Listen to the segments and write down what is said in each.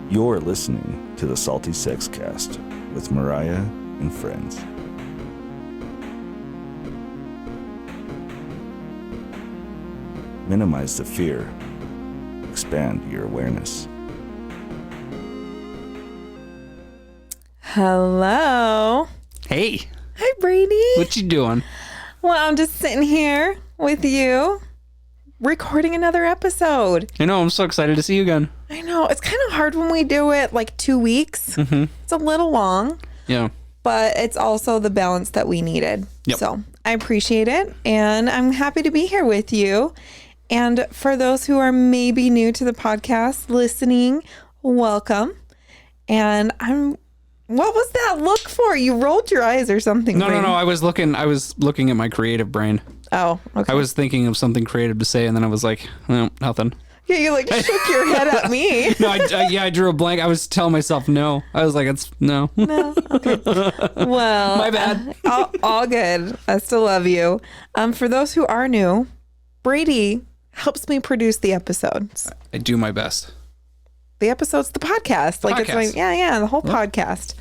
You're listening to the Salty Sex Cast with Mariah and friends. Minimize the fear. Expand your awareness. Hello. Hey. Hi, Brady. What you doing? Well, I'm just sitting here with you, recording another episode. I know, I'm so excited to see you again. I know. It's kind of hard when we do it like 2 weeks. Mm-hmm. It's a little long. Yeah. But it's also the balance that we needed. Yep. So I appreciate it. And I'm happy to be here with you. And for those who are maybe new to the podcast listening, welcome. And what was that look for? You rolled your eyes or something. No. I was looking at my creative brain. Oh, okay. I was thinking of something creative to say, and then I was like, no, nothing. Yeah, you like shook your head at me. No, I drew a blank. I was telling myself no. I was like, it's no. No. Okay. Well, my bad. All good. I still love you. For those who are new, Brady helps me produce the episodes. I do my best. The episode's the podcast. It's like, the whole podcast.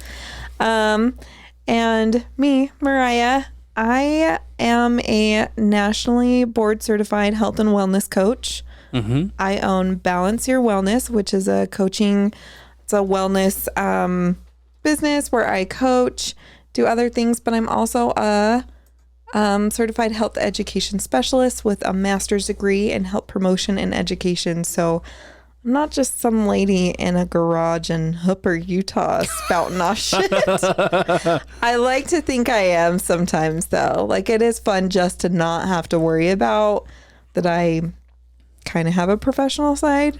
And me, Mariah, I am a nationally board certified health and wellness coach. Mm-hmm. I own Balance Your Wellness, which is a wellness business where I coach, do other things, but I'm also a certified health education specialist with a master's degree in health promotion and education. So I'm not just some lady in a garage in Hooper, Utah spouting off shit. I like to think I am sometimes, though. Like, it is fun just to not have to worry about that I kind of have a professional side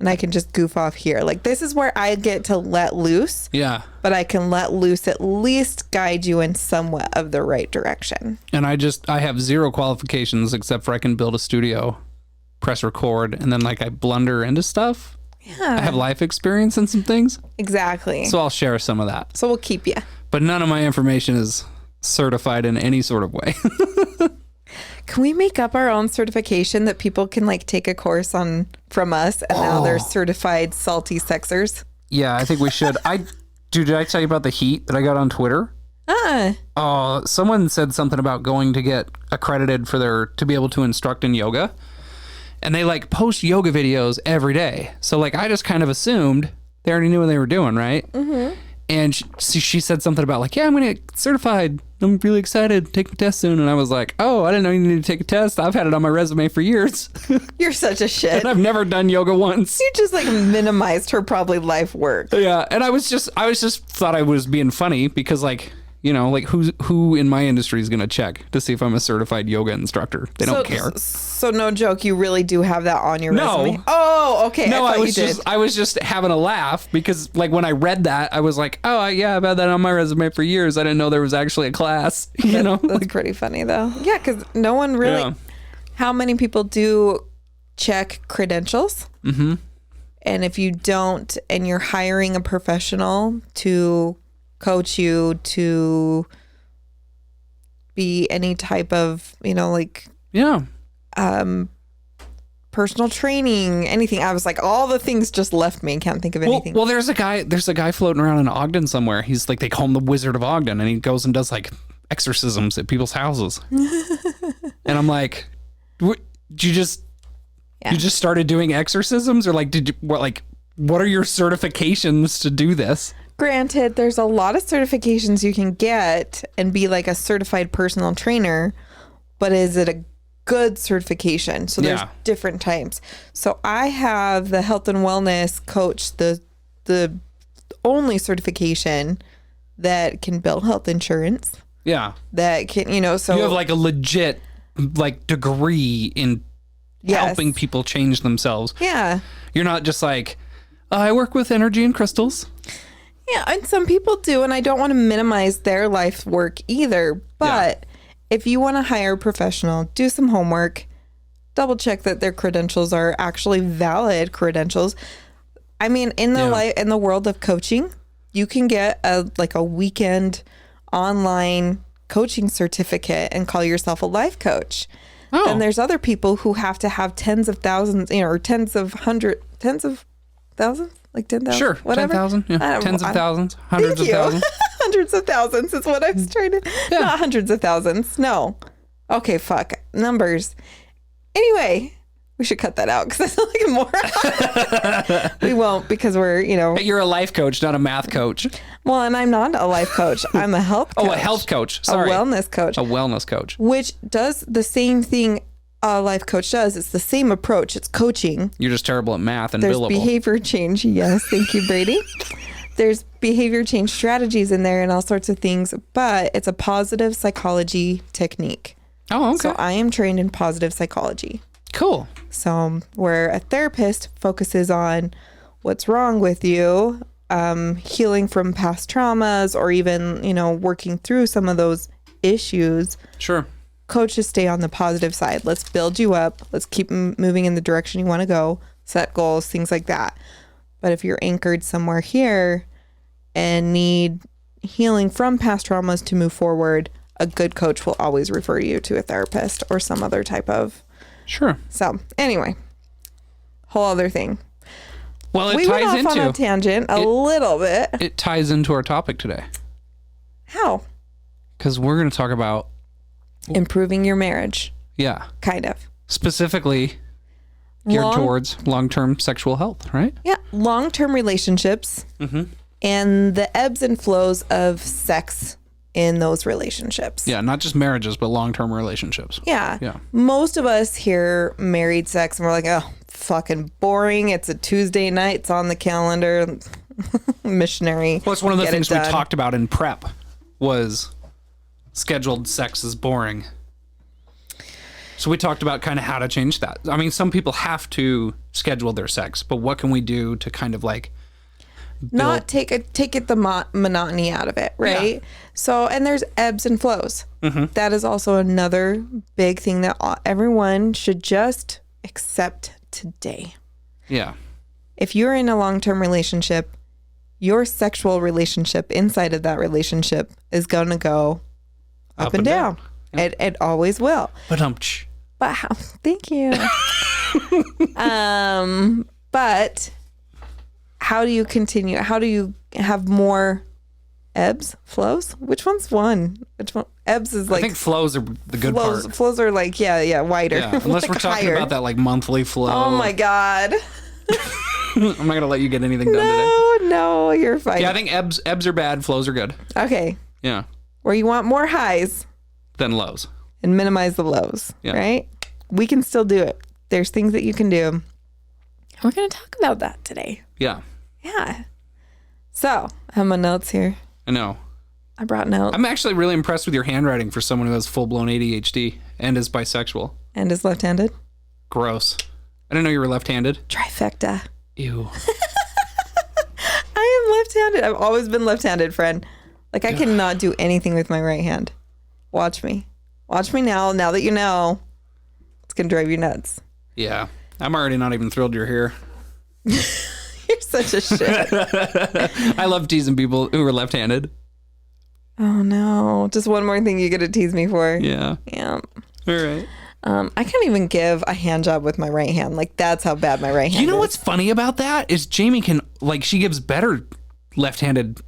and I can just goof off here. Like, this is where I get to let loose. Yeah. But I can let loose, at least guide you in somewhat of the right direction. And I have zero qualifications except for I can build a studio, press record, and then I blunder into stuff. Yeah. I have life experience in some things. Exactly. So I'll share some of that. So we'll keep you. But none of my information is certified in any sort of way. Can we make up our own certification that people can take a course on from us and now they're certified salty sexers? Yeah, I think we should. Did I tell you about the heat that I got on Twitter? Oh, someone said something about going to get accredited to be able to instruct in yoga. And they post yoga videos every day. So I just kind of assumed they already knew what they were doing, right? Mm-hmm. And she said something about I'm going to get certified. I'm really excited to take my test soon. And I was like, oh, I didn't know you needed to take a test. I've had it on my resume for years. You're such a shit. And I've never done yoga once. You just minimized her probably life work. Yeah. And I was just thought I was being funny because who in my industry is going to check to see if I'm a certified yoga instructor? They don't care. So no joke, you really do have that on your resume? Oh, okay. No, I was just having a laugh because when I read that, I was like, oh yeah, I've had that on my resume for years. I didn't know there was actually a class. That's pretty funny though. Yeah, because no one really. Yeah. How many people do check credentials? Mm-hmm. And if you don't, and you're hiring a professional to coach you to be any type of personal training, anything. I was like, all the things just left me. Can't think of anything. Well, there's a guy floating around in Ogden somewhere. He's they call him the Wizard of Ogden, and he goes and does exorcisms at people's houses. And I'm like, you just started doing exorcisms, or what are your certifications to do this? Granted, there's a lot of certifications you can get and be a certified personal trainer, but is it a good certification? So there's different types. So I have the health and wellness coach, the only certification that can bill health insurance. Yeah. That can, so you have a legit degree in helping people change themselves. Yeah. You're not just I work with energy and crystals. Yeah, and some people do, and I don't want to minimize their life work either. But if you want to hire a professional, do some homework, double check that their credentials are actually valid credentials. I mean, in the world of coaching, you can get a weekend online coaching certificate and call yourself a life coach. Oh. And there's other people who have to have tens of thousands, or tens of thousands. Like 10,000? Sure. Whatever. 10,000. Yeah. Tens of thousands. Hundreds of thousands. Hundreds of thousands is what I was trying to... Yeah. Not hundreds of thousands. No. Okay, fuck. Numbers. Anyway, we should cut that out because I feel like a moron. We won't because we're, But you're a life coach, not a math coach. Well, and I'm not a life coach. I'm a health coach. Oh, a health coach. Sorry. A wellness coach. A wellness coach. Which does the same thing a life coach does. It's the same approach. It's coaching. You're just terrible at math and There's billable. behavior change. Yes. Thank you, Brady. There's behavior change strategies in there and all sorts of things, but it's a positive psychology technique. Oh, okay. So I am trained in positive psychology. Cool. So where a therapist focuses on what's wrong with you, healing from past traumas, or even, working through some of those issues. Sure. Coaches stay on the positive side. Let's build you up. Let's keep moving in the direction you want to go, set goals, things like that. But if you're anchored somewhere here and need healing from past traumas to move forward, a good coach will always refer you to a therapist or some other type of. Sure. So anyway, whole other thing. Well, it We ties went off into on a tangent a little bit. it ties into our topic today How? because we're going to talk about Improving your marriage, kind of. specifically geared towards long-term sexual health, right? Yeah, long-term relationships and the ebbs and flows of sex in those relationships. Yeah, not just marriages, but long-term relationships. Yeah. Yeah. Most of us hear married sex and we're like, oh, fucking boring. It's a Tuesday night. It's on the calendar. Missionary. Well, it's one of the Get things it we done. talked about in prep was scheduled sex is boring. So we talked about kind of how to change that. I mean, some people have to schedule their sex, but what can we do to kind of like not take the monotony out of it, right? Yeah. So, and there's ebbs and flows. That is also another big thing that everyone should just accept today. Yeah. If you're in a long-term relationship, your sexual relationship inside of that relationship is going to go up and down. Yeah. It always will. But But how? Thank you. But how do you continue? How do you have more ebbs, flows? Which one's one? Which one? Ebbs is like I think flows are the good part. Flows are like wider. Yeah, unless like we're talking higher. about that like monthly flow. Oh my God. I'm not gonna let you get anything done today. No, you're fine. Yeah, I think ebbs are bad, flows are good. Okay. Yeah. Where you want more highs Then lows. and minimize the lows, Yeah. right? We can still do it. There's things that you can do. We're going to talk about that today. Yeah. Yeah. So I have my notes here. I know. I brought notes I'm actually really impressed with your handwriting for someone who has full-blown ADHD and is bisexual. and is left-handed. Gross. I didn't know you were left-handed. Trifecta. Ew. I am left-handed. I've always been left-handed, friend. Like I cannot do anything with my right hand. Watch me. Watch me now. Now that you know, it's going to drive you nuts. Yeah. I'm already not even thrilled you're here. You're such a shit. I love teasing people who are left-handed. Oh no. Just one more thing you get to tease me for. Yeah. Yeah. All right. I can't even give a hand job with my right hand. Like that's how bad my right hand You know is. what's funny about that is Jamie can, like, she gives better left-handed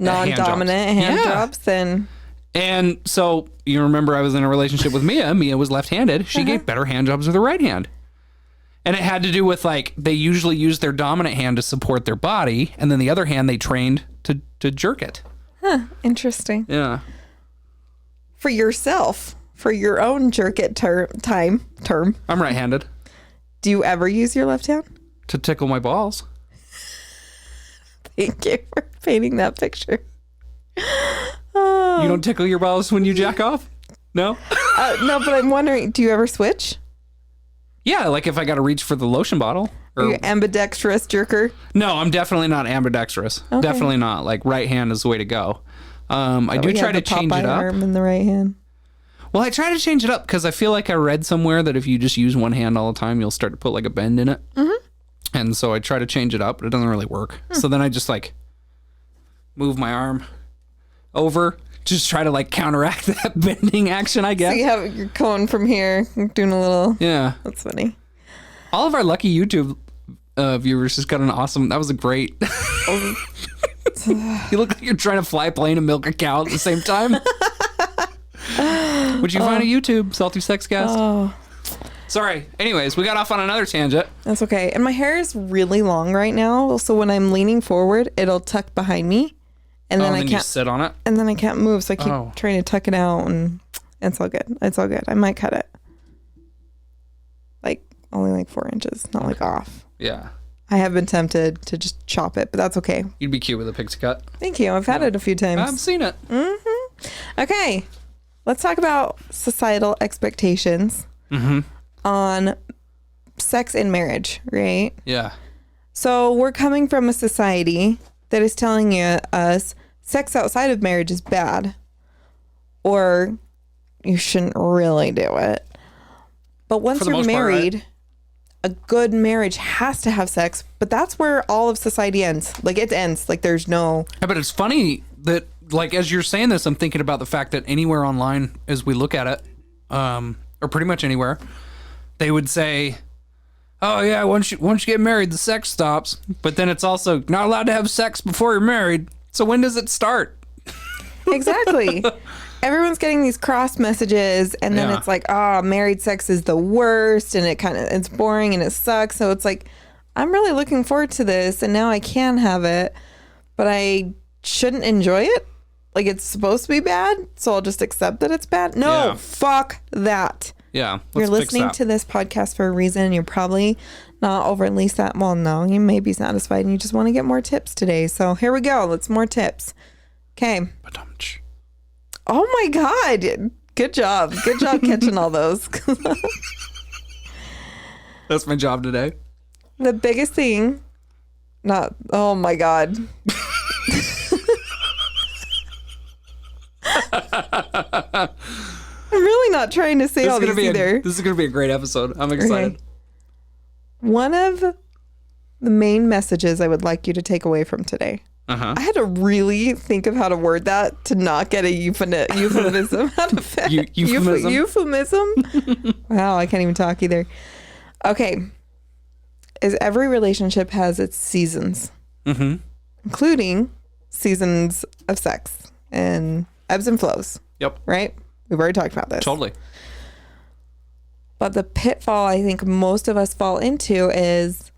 non-dominant hand Yeah. jobs than And so you remember I was in a relationship with Mia. Mia was left-handed. She gave better hand jobs with her right hand. And it had to do with like they usually use their dominant hand to support their body, and then the other hand they trained to jerk it. interesting. Yeah. For yourself, for your own jerk it term. I'm right-handed Do you ever use your left hand? to tickle my balls. Thank you for painting that picture. You don't tickle your balls when you jack off? No? No, but I'm wondering, do you ever switch? Yeah, like if I got to reach for the lotion bottle. Are you ambidextrous jerker? No, I'm definitely not ambidextrous. Okay. Definitely not. Like right hand is the way to go. I do We try have to the change it Popeye up. arm in the right hand. Well, I try to change it up because I feel like I read somewhere that if you just use one hand all the time, you'll start to put like a bend in it. Mm-hmm. And so I try to change it up, but it doesn't really work. So then I just like move my arm over, just try to like counteract that bending action, I guess. So you're going from here, you're doing a little. Yeah. That's funny. All of our lucky YouTube viewers just got an awesome. That was a great. You look like you're trying to fly a plane and milk a cow at the same time. Would you find a YouTube Salty Sex Cast? Oh. Sorry. Anyways, we got off on another tangent. That's okay. And my hair is really long right now, so when I'm leaning forward, it'll tuck behind me, and then I can't you sit on it. And then I can't move, so I keep trying to tuck it out, and it's all good. It's all good. I might cut it, like only like 4 inches, not like off. Yeah. I have been tempted to just chop it, but that's okay. You'd be cute with a pixie cut. Thank you. I've had it a few times. I've seen it. Mm-hmm. Okay. Let's talk about societal expectations on sex in marriage, right? Yeah. So we're coming from a society that is telling us sex outside of marriage is bad, or you shouldn't really do it. But once you're married... Part, right? A good marriage has to have sex, but that's where all of society ends. Like, it ends. Like, there's no... Yeah, but it's funny that, like, as you're saying this, I'm thinking about the fact that anywhere online, as we look at it, or pretty much anywhere, they would say, oh, yeah, once you get married, the sex stops. But then it's also not allowed to have sex before you're married. So when does it start? Exactly. Everyone's getting these cross messages, and then it's like, oh, married sex is the worst, and it's boring and it sucks. So it's like, I'm really looking forward to this, and now I can have it, but I shouldn't enjoy it. Like, it's supposed to be bad, so I'll just accept that it's bad. No, fuck that. Yeah. You're listening to this podcast for a reason, and you're probably not overly well, no, you may be satisfied, and you just want to get more tips today. So here we go. Let's more tips. Okay. Oh my God. Good job. Good job catching all those. That's my job today. The biggest thing, oh my God. I'm really not trying to say all these either. This is going to be a great episode. I'm excited. Okay. One of the main messages I would like you to take away from today. I had to really think of how to word that to not get a euphemism out of it. Euphemism? Wow, I can't even talk either. Okay. Is every relationship has its seasons, including seasons of sex and ebbs and flows. Yep. Right? We've already talked about this. Totally. But the pitfall I think most of us fall into is,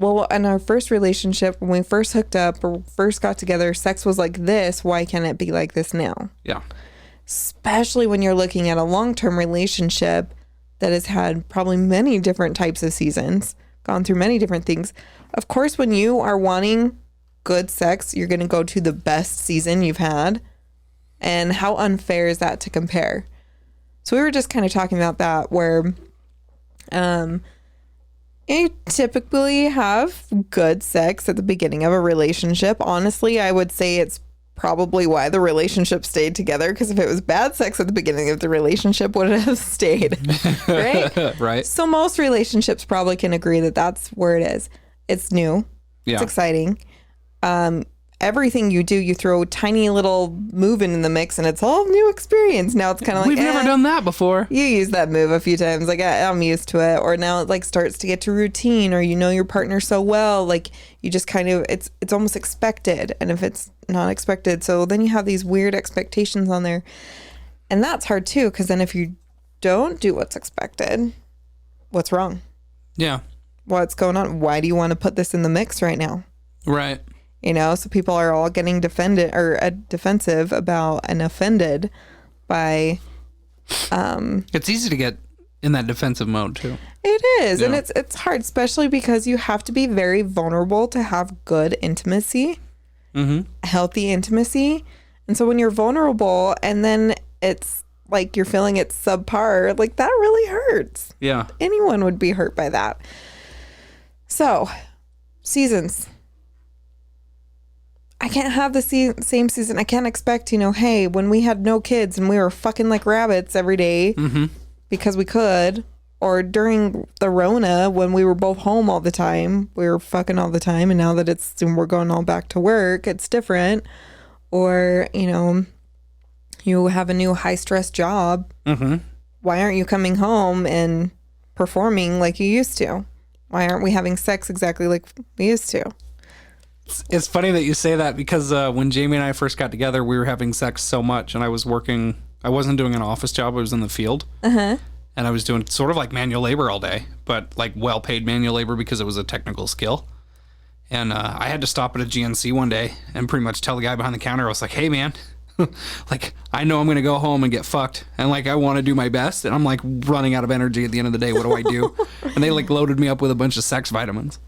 well, in our first relationship, when we first hooked up or first got together, sex was like this. Why can't it be like this now? Yeah. Especially when you're looking at a long-term relationship that has had probably many different types of seasons, gone through many different things. Of course, when you are wanting good sex, you're going to go to the best season you've had. And how unfair is that to compare? So we were just kind of talking about that, where you typically have good sex at the beginning of a relationship. Honestly, I would say it's probably why the relationship stayed together, because if it was bad sex at the beginning of the relationship, would it have stayed? Right? Right. So most relationships probably can agree that that's where it is. It's new. Yeah. It's exciting. Everything you do, you throw a tiny little move in the mix, and it's all new experience. Now it's kind of like, we've never done that before. You use that move a few times. Like, I'm used to it. Or now it like starts to get to routine, or you know your partner so well, like you just kind of, it's almost expected. And if it's not expected, so then you have these weird expectations on there. And that's hard too, because then if you don't do what's expected, what's wrong? Yeah. What's going on? Why do you want to put this in the mix right now? Right. You know, so people are all getting defensive about and offended by. It's easy to get in that defensive mode too. It is, and it's hard, especially because you have to be very vulnerable to have good intimacy, healthy intimacy, and so when you're vulnerable, and then it's like you're feeling it's subpar, like that really hurts. Yeah, anyone would be hurt by that. So, seasons. I can't have the same season. I can't expect, hey, when we had no kids and we were fucking like rabbits every day because we could, or during the Rona when we were both home all the time, we were fucking all the time, and now that we're going all back to work, it's different. Or, you have a new high stress job. Why aren't you coming home and performing like you used to? Why aren't we having sex exactly like we used to? It's funny that you say that because when Jamie and I first got together, we were having sex so much, and I was working. I wasn't doing an office job. I was in the field. And I was doing sort of like manual labor all day, but like well-paid manual labor because it was a technical skill. And I had to stop at a GNC one day and pretty much tell the guy behind the counter, I was like, hey, man, like, I know I'm going to go home and get fucked. And like, I want to do my best. And I'm like running out of energy at the end of the day. What do I do? And they like loaded me up with a bunch of sex vitamins.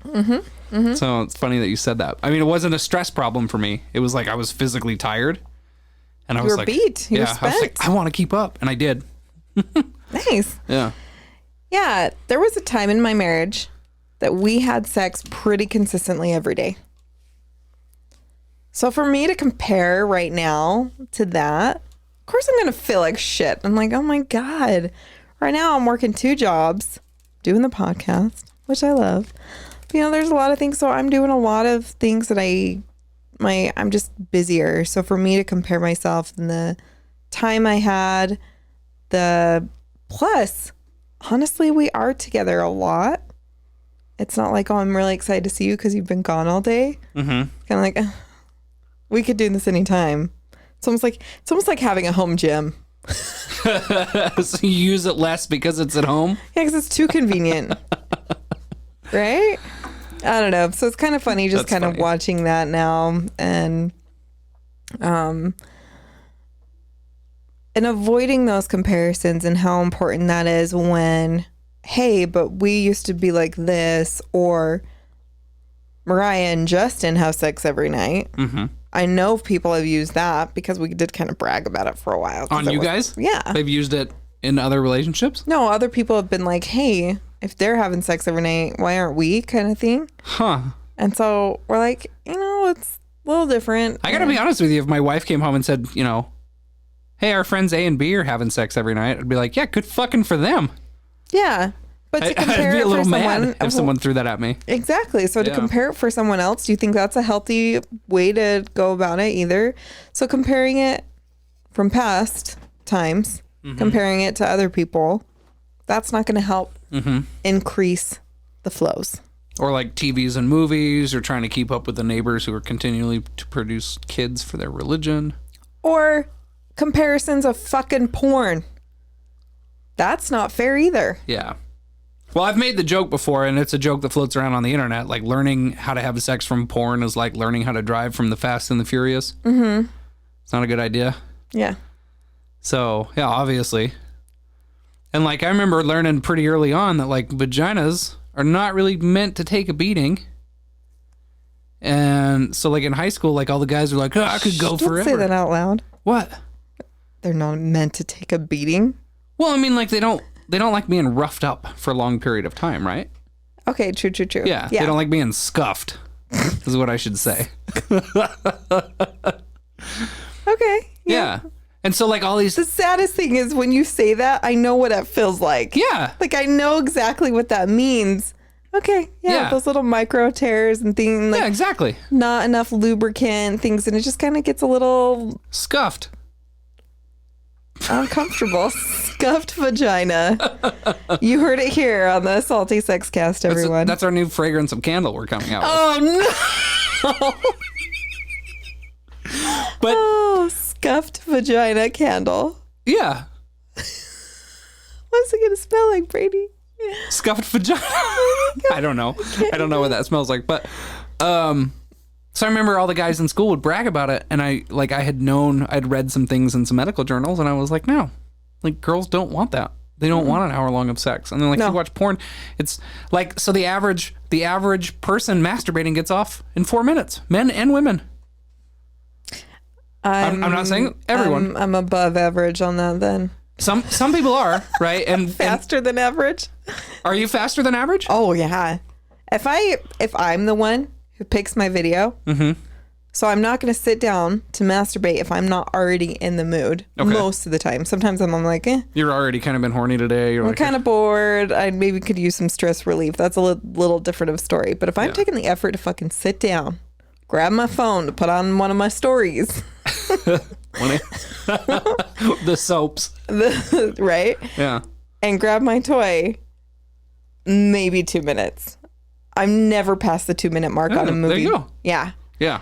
So it's funny that you said that. I mean, it wasn't a stress problem for me. It was like I was physically tired. And I was like, beat. You were spent. I was like, I want to keep up. And I did. Nice. Yeah. Yeah. There was a time in my marriage that we had sex pretty consistently every day. So for me to compare right now to that, of course I'm going to feel like shit. I'm like, oh my God. Right now I'm working 2 jobs, doing the podcast, which I love. But, you know, there's a lot of things. So I'm doing a lot of things that I'm just busier. So for me to compare myself and the time I had, plus, honestly, we are together a lot. It's not like, oh, I'm really excited to see you because you've been gone all day. Kind of like, we could do this anytime. It's almost like having a home gym. So you use it less because it's at home? Yeah, because it's too convenient. Right? I don't know. So it's kind of funny just kind of watching that now and avoiding those comparisons and how important that is when, hey, but we used to be like this, or Mariah and Justin have sex every night. I know people have used that because we did kind of brag about it for a while. On you guys? Yeah. They've used it in other relationships? No, other people have been like, hey, if they're having sex every night, why aren't we, kind of thing. And so we're like, you know, it's a little different. I gotta be honest with you. If my wife came home and said, you know, hey, our friends A and B are having sex every night, I'd be like, yeah, good fucking for them. Yeah. But to compare I'd be a little mad if someone threw that at me. Exactly. So to compare it for someone else, do you think that's a healthy way to go about it either? So comparing it from past times, comparing it to other people, that's not going to help increase the flows. Or like TVs and movies, or trying to keep up with the neighbors who are continually to produce kids for their religion. Or comparisons of fucking porn. That's not fair either. Yeah. Well, I've made the joke before, and it's a joke that floats around on the internet. Like, learning how to have sex from porn is like learning how to drive from the Fast and the Furious. It's not a good idea. Yeah. So, yeah, obviously. And, like, I remember learning pretty early on that, like, vaginas are not really meant to take a beating. And so, like, in high school, like, all the guys were like, oh, I could go forever. Don't say that out loud. What? They're not meant to take a beating? Well, I mean, like, they don't like being roughed up for a long period of time, right? Okay, true. Yeah, they don't like being scuffed, is what I should say. Okay. Yeah. And so, like, all these... The saddest thing is when you say that, I know what it feels like. Yeah. Like, I know exactly what that means. Okay. Yeah. Those little micro tears and things. Like, yeah, exactly. Not enough lubricant, things, and it just kind of gets a little... Scuffed. Uncomfortable. Scuffed vagina. You heard it here on the Salty Sex Cast, everyone. That's our new fragrance of candle we're coming out with. Oh, no. But scuffed vagina candle. Yeah. What's it going to smell like, Brady? Scuffed vagina. I don't know. I don't know what that smells like. But so I remember all the guys in school would brag about it, and I'd read some things in some medical journals, and I was like, no, like, girls don't want that. They don't want an hour long of sex. And then, like, you watch porn, it's like, so the average person masturbating gets off in 4 minutes, men and women. I'm not saying everyone. I'm above average on that then. Some people are, right? And faster than average. Are you faster than average? Oh yeah. If I'm the one who picks my video, so I'm not going to sit down to masturbate if I'm not already in the mood. Okay. Most of the time. Sometimes I'm like, You're already kind of been horny today. I'm kind of bored. I maybe could use some stress relief. That's a little different of a story. But if I'm taking the effort to fucking sit down, grab my phone to put on one of my stories. The soaps. Right? Yeah. And grab my toy, maybe 2 minutes. I'm never past the 2-minute mark on a movie. There you go. Yeah. Yeah.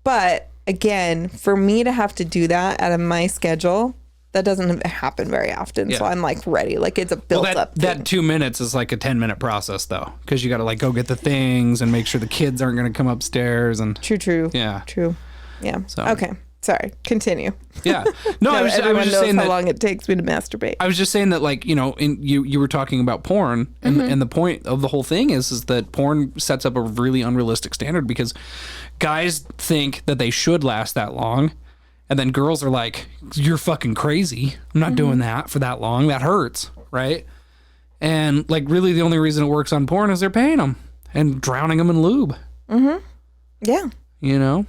But again, for me to have to do that out of my schedule, that doesn't happen very often. Yeah. So I'm like ready. Like it's a built up thing. That 2 minutes is like a 10-minute process though. Because you got to like go get the things and make sure the kids aren't going to come upstairs and. True. Yeah. True. Yeah. So. Okay. Sorry. Continue. Yeah. No, I was just saying how that, long it takes me to masturbate. I was just saying that, like, you know, you were talking about porn, and the point of the whole thing is that porn sets up a really unrealistic standard because guys think that they should last that long, and then girls are like, "You're fucking crazy. I'm not doing that for that long. That hurts, right?" And like, really, the only reason it works on porn is they're paying them and drowning them in lube. Yeah. You know.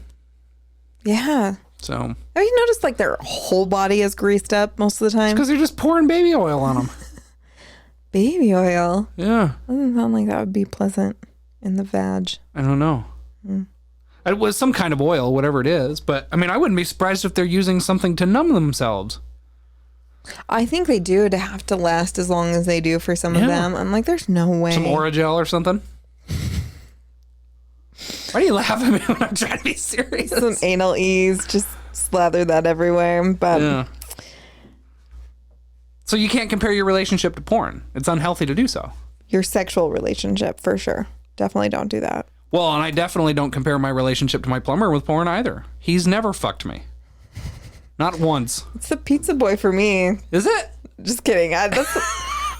Yeah. So. Have you noticed like their whole body is greased up most of the time? Because they're just pouring baby oil on them. Baby oil. Yeah. Doesn't sound like that would be pleasant in the vag. I don't know. It was some kind of oil, whatever it is. But, I mean, I wouldn't be surprised if they're using something to numb themselves. I think they do to have to last as long as they do for some of them. I'm like, there's no way. Some Oragel or something. Why do you laugh at me when I'm trying to be serious? Some anal ease, just slather that everywhere. But yeah. So you can't compare your relationship to porn. It's unhealthy to do so. Your sexual relationship, for sure. Definitely don't do that. Well, and I definitely don't compare my relationship to my plumber with porn either. He's never fucked me. Not once. It's the pizza boy for me. Is it? Just kidding. I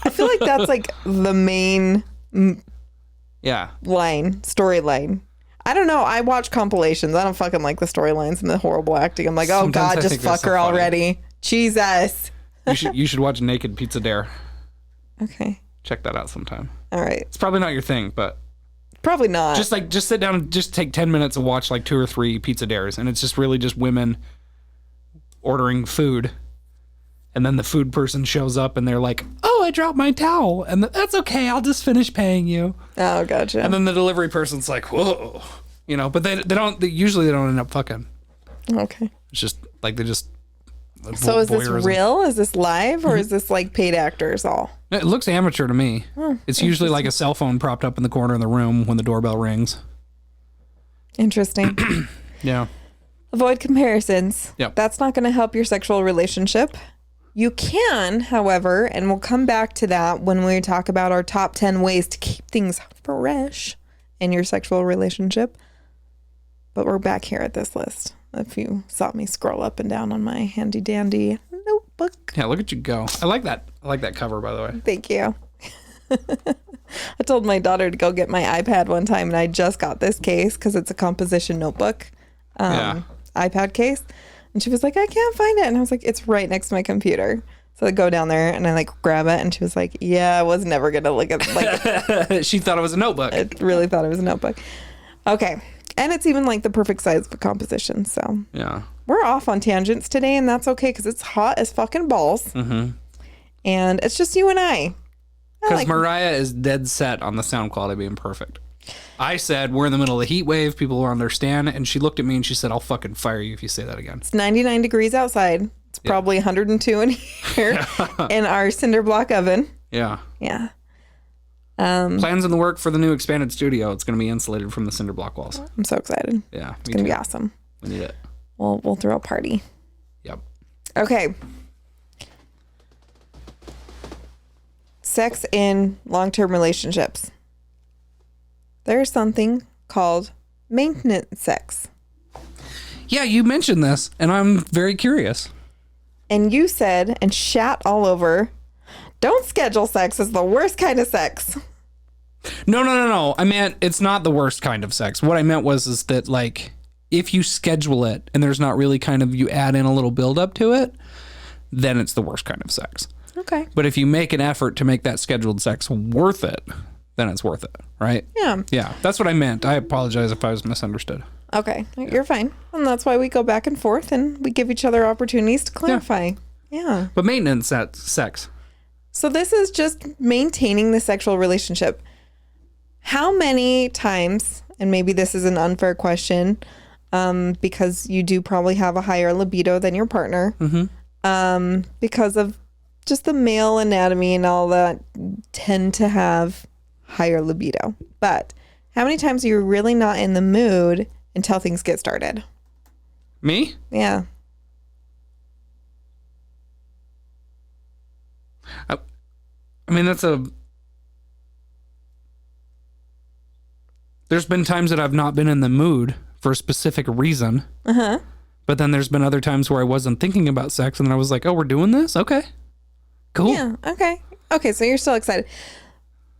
feel like that's like the main storyline. I don't know. I watch compilations. I don't fucking like the storylines and the horrible acting. I'm like, oh Sometimes God, just fuck her already. Jesus. You should watch Naked Pizza Dare. Okay. Check that out sometime. All right. It's probably not your thing, but probably not. Just sit down and just take 10 minutes and watch like 2 or 3 pizza dares, and it's just really just women ordering food, and then the food person shows up and they're like, "Oh, I dropped my towel," and that's okay. I'll just finish paying you. Oh, gotcha. And then the delivery person's like, "Whoa," you know, but they usually don't end up fucking. Okay. It's just like they just. So is this real? Is this live, or is this like paid actors all? It looks amateur to me. It's usually like a cell phone propped up in the corner of the room when the doorbell rings. Interesting. Yeah. Avoid comparisons. Yep. That's not going to help your sexual relationship. You can, however, and we'll come back to that when we talk about our top 10 ways to keep things fresh in your sexual relationship. But we're back here at this list. If you saw me scroll up and down on my handy dandy notebook. Yeah, look at you go. I like that. I like that cover, by the way. Thank you. I told my daughter to go get my iPad one time, and I just got this case because it's a composition notebook iPad case. And she was like, I can't find it. And I was like, it's right next to my computer. So I go down there and I like grab it, and she was like, yeah, I was never going to look at like She thought it was a notebook. I really thought it was a notebook. Okay. And it's even like the perfect size of a composition. So yeah, we're off on tangents today, and that's okay because it's hot as fucking balls. And it's just you and I. Because Mariah is dead set on the sound quality being perfect. I said, we're in the middle of the heat wave. People will understand. And she looked at me and she said, I'll fucking fire you if you say that again. It's 99 degrees outside. It's probably 102 in here in our cinder block oven. Yeah. Yeah. Plans in the work for the new expanded studio. It's going to be insulated from the cinder block walls. I'm so excited. Yeah. It's going to be awesome. We need it. We'll throw a party. Yep. Okay. Sex in long-term relationships. There's something called maintenance sex. Yeah, you mentioned this, and I'm very curious. And you said, and shat all over, don't schedule sex as the worst kind of sex. No. I meant it's not the worst kind of sex. What I meant is that, like, if you schedule it and there's not really kind of, you add in a little build up to it, then it's the worst kind of sex. Okay. But if you make an effort to make that scheduled sex worth it, then it's worth it, right? Yeah. Yeah, that's what I meant. I apologize if I was misunderstood. Okay, you're fine. And that's why we go back and forth and we give each other opportunities to clarify. Yeah. But maintenance sex. So this is just maintaining the sexual relationship. How many times, and maybe this is an unfair question, because you do probably have a higher libido than your partner, because of just the male anatomy and all that, tend to have higher libido. But How many times are you really not in the mood until things get started? Me? Yeah. I mean, there's been times that I've not been in the mood for a specific reason. Uh-huh. But then there's been other times where I wasn't thinking about sex and then I was like, oh, we're doing this? Okay. Cool. Yeah, okay. Okay, so you're still excited.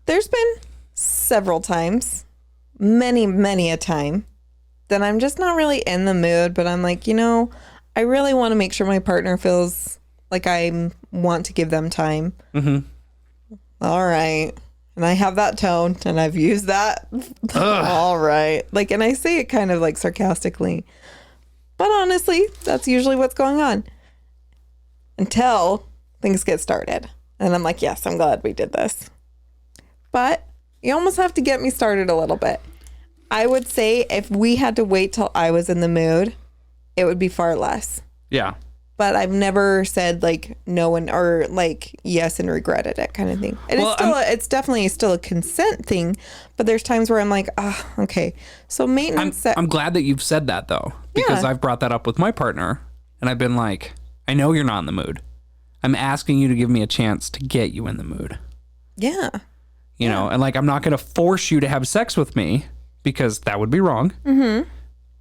There's been several times, many a time, that I'm just not really in the mood, but I'm like, I really want to make sure my partner feels like I want to give them time. Mm-hmm. All right. And I have that tone, and I've used that. All right. Like, and I say it kind of like sarcastically. But honestly, that's usually what's going on. Until things get started. And I'm like, yes, I'm glad we did this. But you almost have to get me started a little bit. I would say if we had to wait till I was in the mood, it would be far less. Yeah. But I've never said like no or like yes and regretted it kind of thing. And it's definitely still a consent thing, but there's times where I'm like, okay. So maintenance. I'm glad that you've said that though, because I've brought that up with my partner and I've been like, I know you're not in the mood. I'm asking you to give me a chance to get you in the mood. Yeah. You know, and like, I'm not going to force you to have sex with me because that would be wrong. Mm-hmm.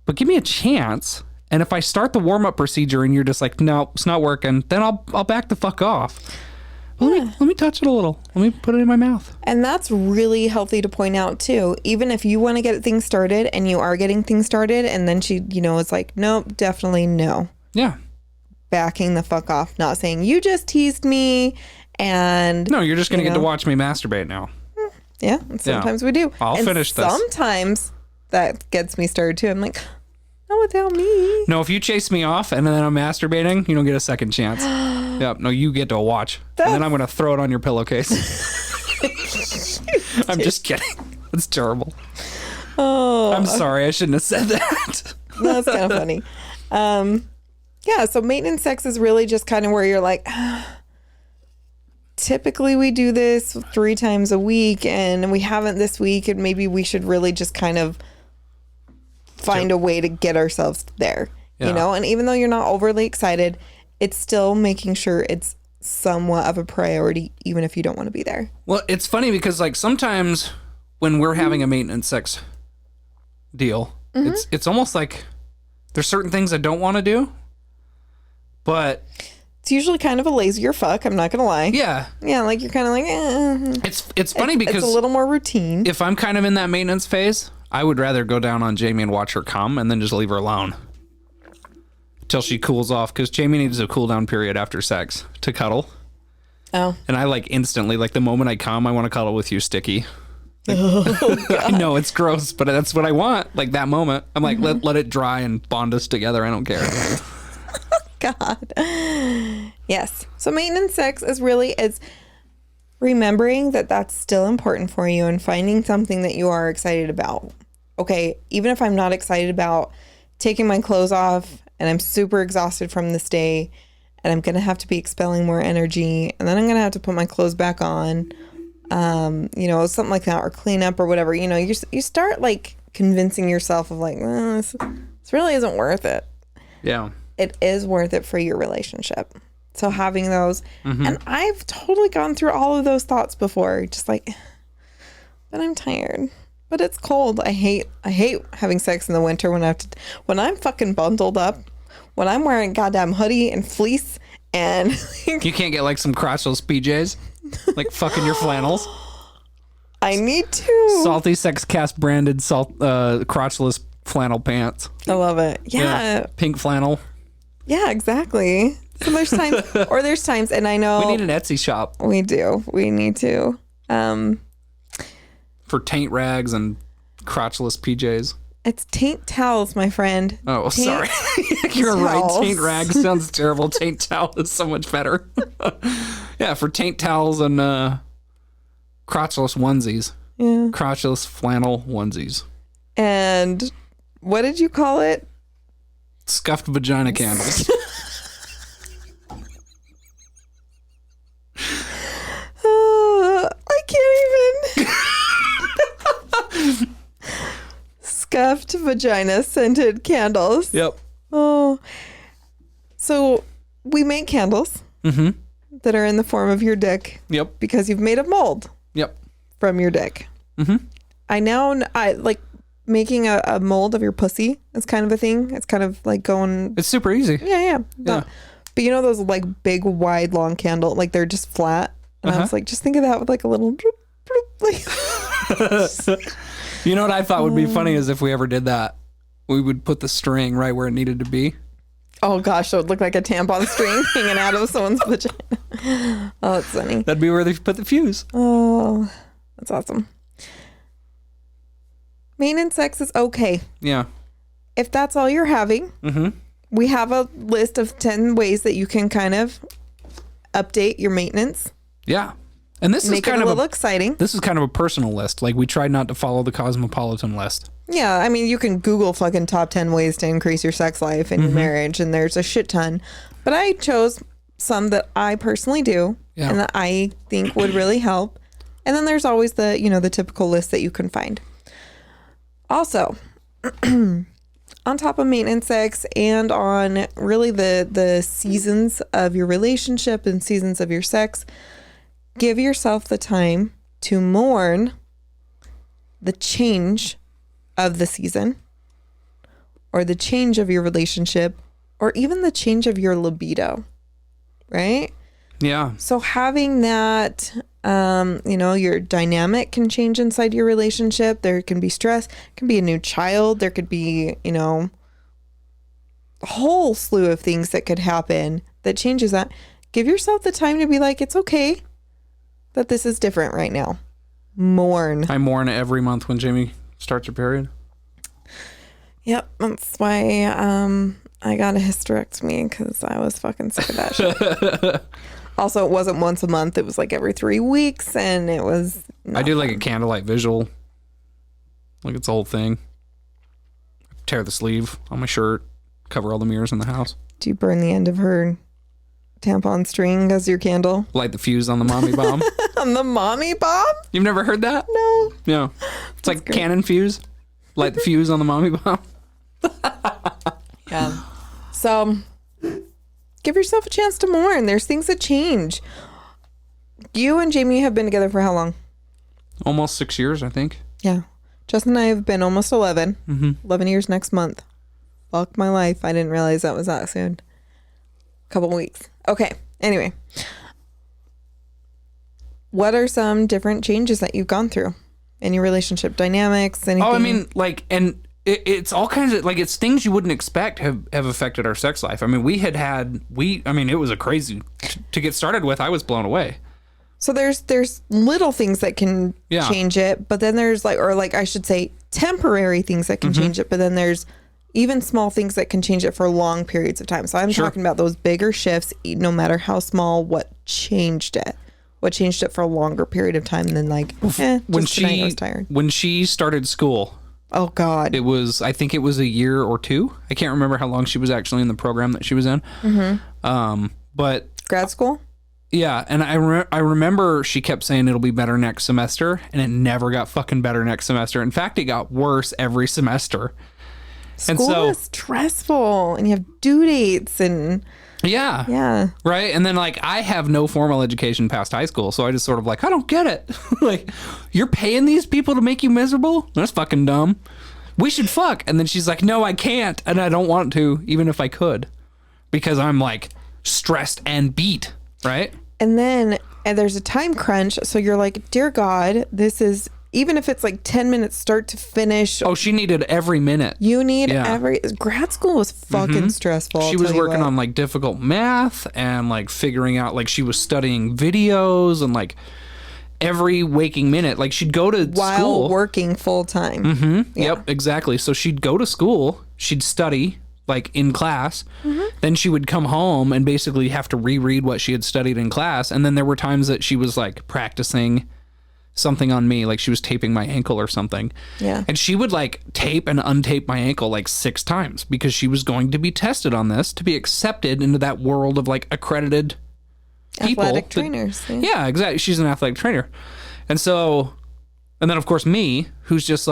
But give me a chance. And if I start the warm-up procedure and you're just like, no, it's not working, then I'll back the fuck off. Let me touch it a little. Let me put it in my mouth. And that's really healthy to point out too. Even if you want to get things started and you are getting things started and then she, is like, nope, definitely no. Yeah. Backing the fuck off. Not saying you just teased me and... No, you're just going to get to watch me masturbate now. Yeah. And sometimes we do. I'll finish this. Sometimes that gets me started too. I'm like... without me. No, if you chase me off and then I'm masturbating, you don't get a second chance. Yep. No, you get to watch. And then I'm going to throw it on your pillowcase. I'm just kidding. It's terrible. Oh. I'm sorry. I shouldn't have said that. That's kind of funny. Yeah, so maintenance sex is really just kind of where you're like, typically we do this 3 times a week and we haven't this week and maybe we should really just kind of find a way to get ourselves there, and even though you're not overly excited, it's still making sure it's somewhat of a priority, even if you don't want to be there. Well, it's funny because like sometimes when we're having a maintenance sex deal, it's almost like there's certain things I don't want to do, but it's usually kind of a lazier fuck. I'm not going to lie. Yeah. Yeah. Like you're kind of like, It's funny because it's a little more routine. If I'm kind of in that maintenance phase, I would rather go down on Jamie and watch her come and then just leave her alone till she cools off. Because Jamie needs a cool down period after sex to cuddle. Oh. And I like instantly, like the moment I come, I want to cuddle with you, Sticky. Like, I know it's gross, but that's what I want. Like that moment, I'm like, let it dry and bond us together. I don't care. God. Yes. So maintenance sex is remembering that that's still important for you and finding something that you are excited about. Okay, even if I'm not excited about taking my clothes off and I'm super exhausted from this day and I'm going to have to be expelling more energy and then I'm going to have to put my clothes back on, something like that, or clean up or whatever, you start like convincing yourself of like, this really isn't worth it. Yeah. It is worth it for your relationship. So having those, and I've totally gone through all of those thoughts before, just like, but I'm tired, but it's cold. I hate having sex in the winter when I'm fucking bundled up, when I'm wearing a goddamn hoodie and fleece and you can't get like some crotchless PJs, like fucking your flannels. I need to. Salty Sex Cast branded crotchless flannel pants. I love it. Yeah. Pink flannel. Yeah, exactly. So there's times, and I know we need an Etsy shop. We do. We need to. For taint rags and crotchless PJs. It's taint towels, my friend. Oh, sorry. You're right. Taint rags sounds terrible. Taint towel is so much better. Yeah, for taint towels and crotchless onesies. Yeah. Crotchless flannel onesies. And what did you call it? Scuffed vagina candles. I can't even. soft vagina scented candles. Yep. Oh. So we make candles that are in the form of your dick. Yep. Because you've made a mold. Yep. From your dick. I like making a mold of your pussy. It's kind of a thing. It's kind of like going. It's super easy. Yeah. But you know those like big, wide, long candle, like they're just flat. And I was like, just think of that with like a little. You know what I thought would be funny is if we ever did that, we would put the string right where it needed to be. Oh gosh, so it would look like a tampon string hanging out of someone's vagina. Oh, that's funny. That'd be where they put the fuse. Oh, that's awesome. Maintenance sex is okay. Yeah. If that's all you're having, we have a list of 10 ways that you can kind of update your maintenance. Yeah. And this is Make it kind a of little exciting. This is kind of a personal list. Like we tried not to follow the cosmopolitan list. Yeah, I mean, you can Google fucking top 10 ways to increase your sex life in your marriage, and there's a shit ton. But I chose some that I personally do and that I think would really help. And then there's always the, you know, the typical list that you can find. Also, on top of maintenance sex and on really the seasons of your relationship and seasons of your sex, give yourself the time to mourn the change of the season or the change of your relationship or even the change of your libido, right? Yeah. So having that, you know, your dynamic can change inside your relationship. There can be stress, it can be a new child. There could be, you know, a whole slew of things that could happen that changes that. Give yourself the time to be like, it's okay that this is different right now. Mourn. I mourn every month when Jamie starts her period. Yep, that's why I got a hysterectomy because I was fucking sick of that shit. Also, it wasn't once a month. It was like every 3 weeks, and it was. I do like a candlelight visual. Like it's a whole thing. Tear the sleeve on my shirt, cover all the mirrors in the house. Do you burn the end of her tampon string as your candle? Light the fuse on the mommy bomb. On the mommy bomb? You've never heard that? No. Yeah. It's like great. Cannon fuse. Light the fuse on the mommy bomb. Yeah. So, give yourself a chance to mourn. There's things that change. You and Jamie have been together for how long? Almost 6 years, I think. Yeah. Justin and I have been almost 11. 11 years next month. Fuck my life. I didn't realize that was that soon. Couple weeks. Okay. Anyway. What are some different changes that you've gone through in your relationship dynamics? Anything? Oh, I mean, like, and it's all kinds of, like, it's things you wouldn't expect have affected our sex life. I mean, it was a crazy, to get started with, I was blown away. So there's little things that can change it, but then there's I should say temporary things that can change it, but then there's even small things that can change it for long periods of time. So I'm talking about those bigger shifts, no matter how small, what changed it for a longer period of time than I was tired. When she started school. Oh God. I think it was a year or two. I can't remember how long she was actually in the program that she was in. But grad school? Yeah, and I remember she kept saying it'll be better next semester, and it never got fucking better next semester. In fact, it got worse every semester. School is stressful, and you have due dates, and yeah, right. And then I have no formal education past high school, so I just sort of I don't get it. You're paying these people to make you miserable? That's fucking dumb. We should fuck. And then she's like, no, I can't, and I don't want to, even if I could, because I'm stressed and beat, right? And then there's a time crunch. So you're like, dear God, this is, even if it's 10 minutes start to finish. Oh, she needed every minute. You need grad school was fucking stressful. She was working on difficult math and figuring out, she was studying videos and every waking minute. She'd go to while school. While working full time. Yeah. Yep, exactly. So she'd go to school, she'd study in class, then she would come home and basically have to reread what she had studied in class. And then there were times that she was practicing something on me, she was taping my ankle or something. Yeah. And she would tape and untape my ankle 6 times because she was going to be tested on this to be accepted into that world of accredited people. Athletic trainers. Yeah, exactly. She's an athletic trainer. And then of course me, who's just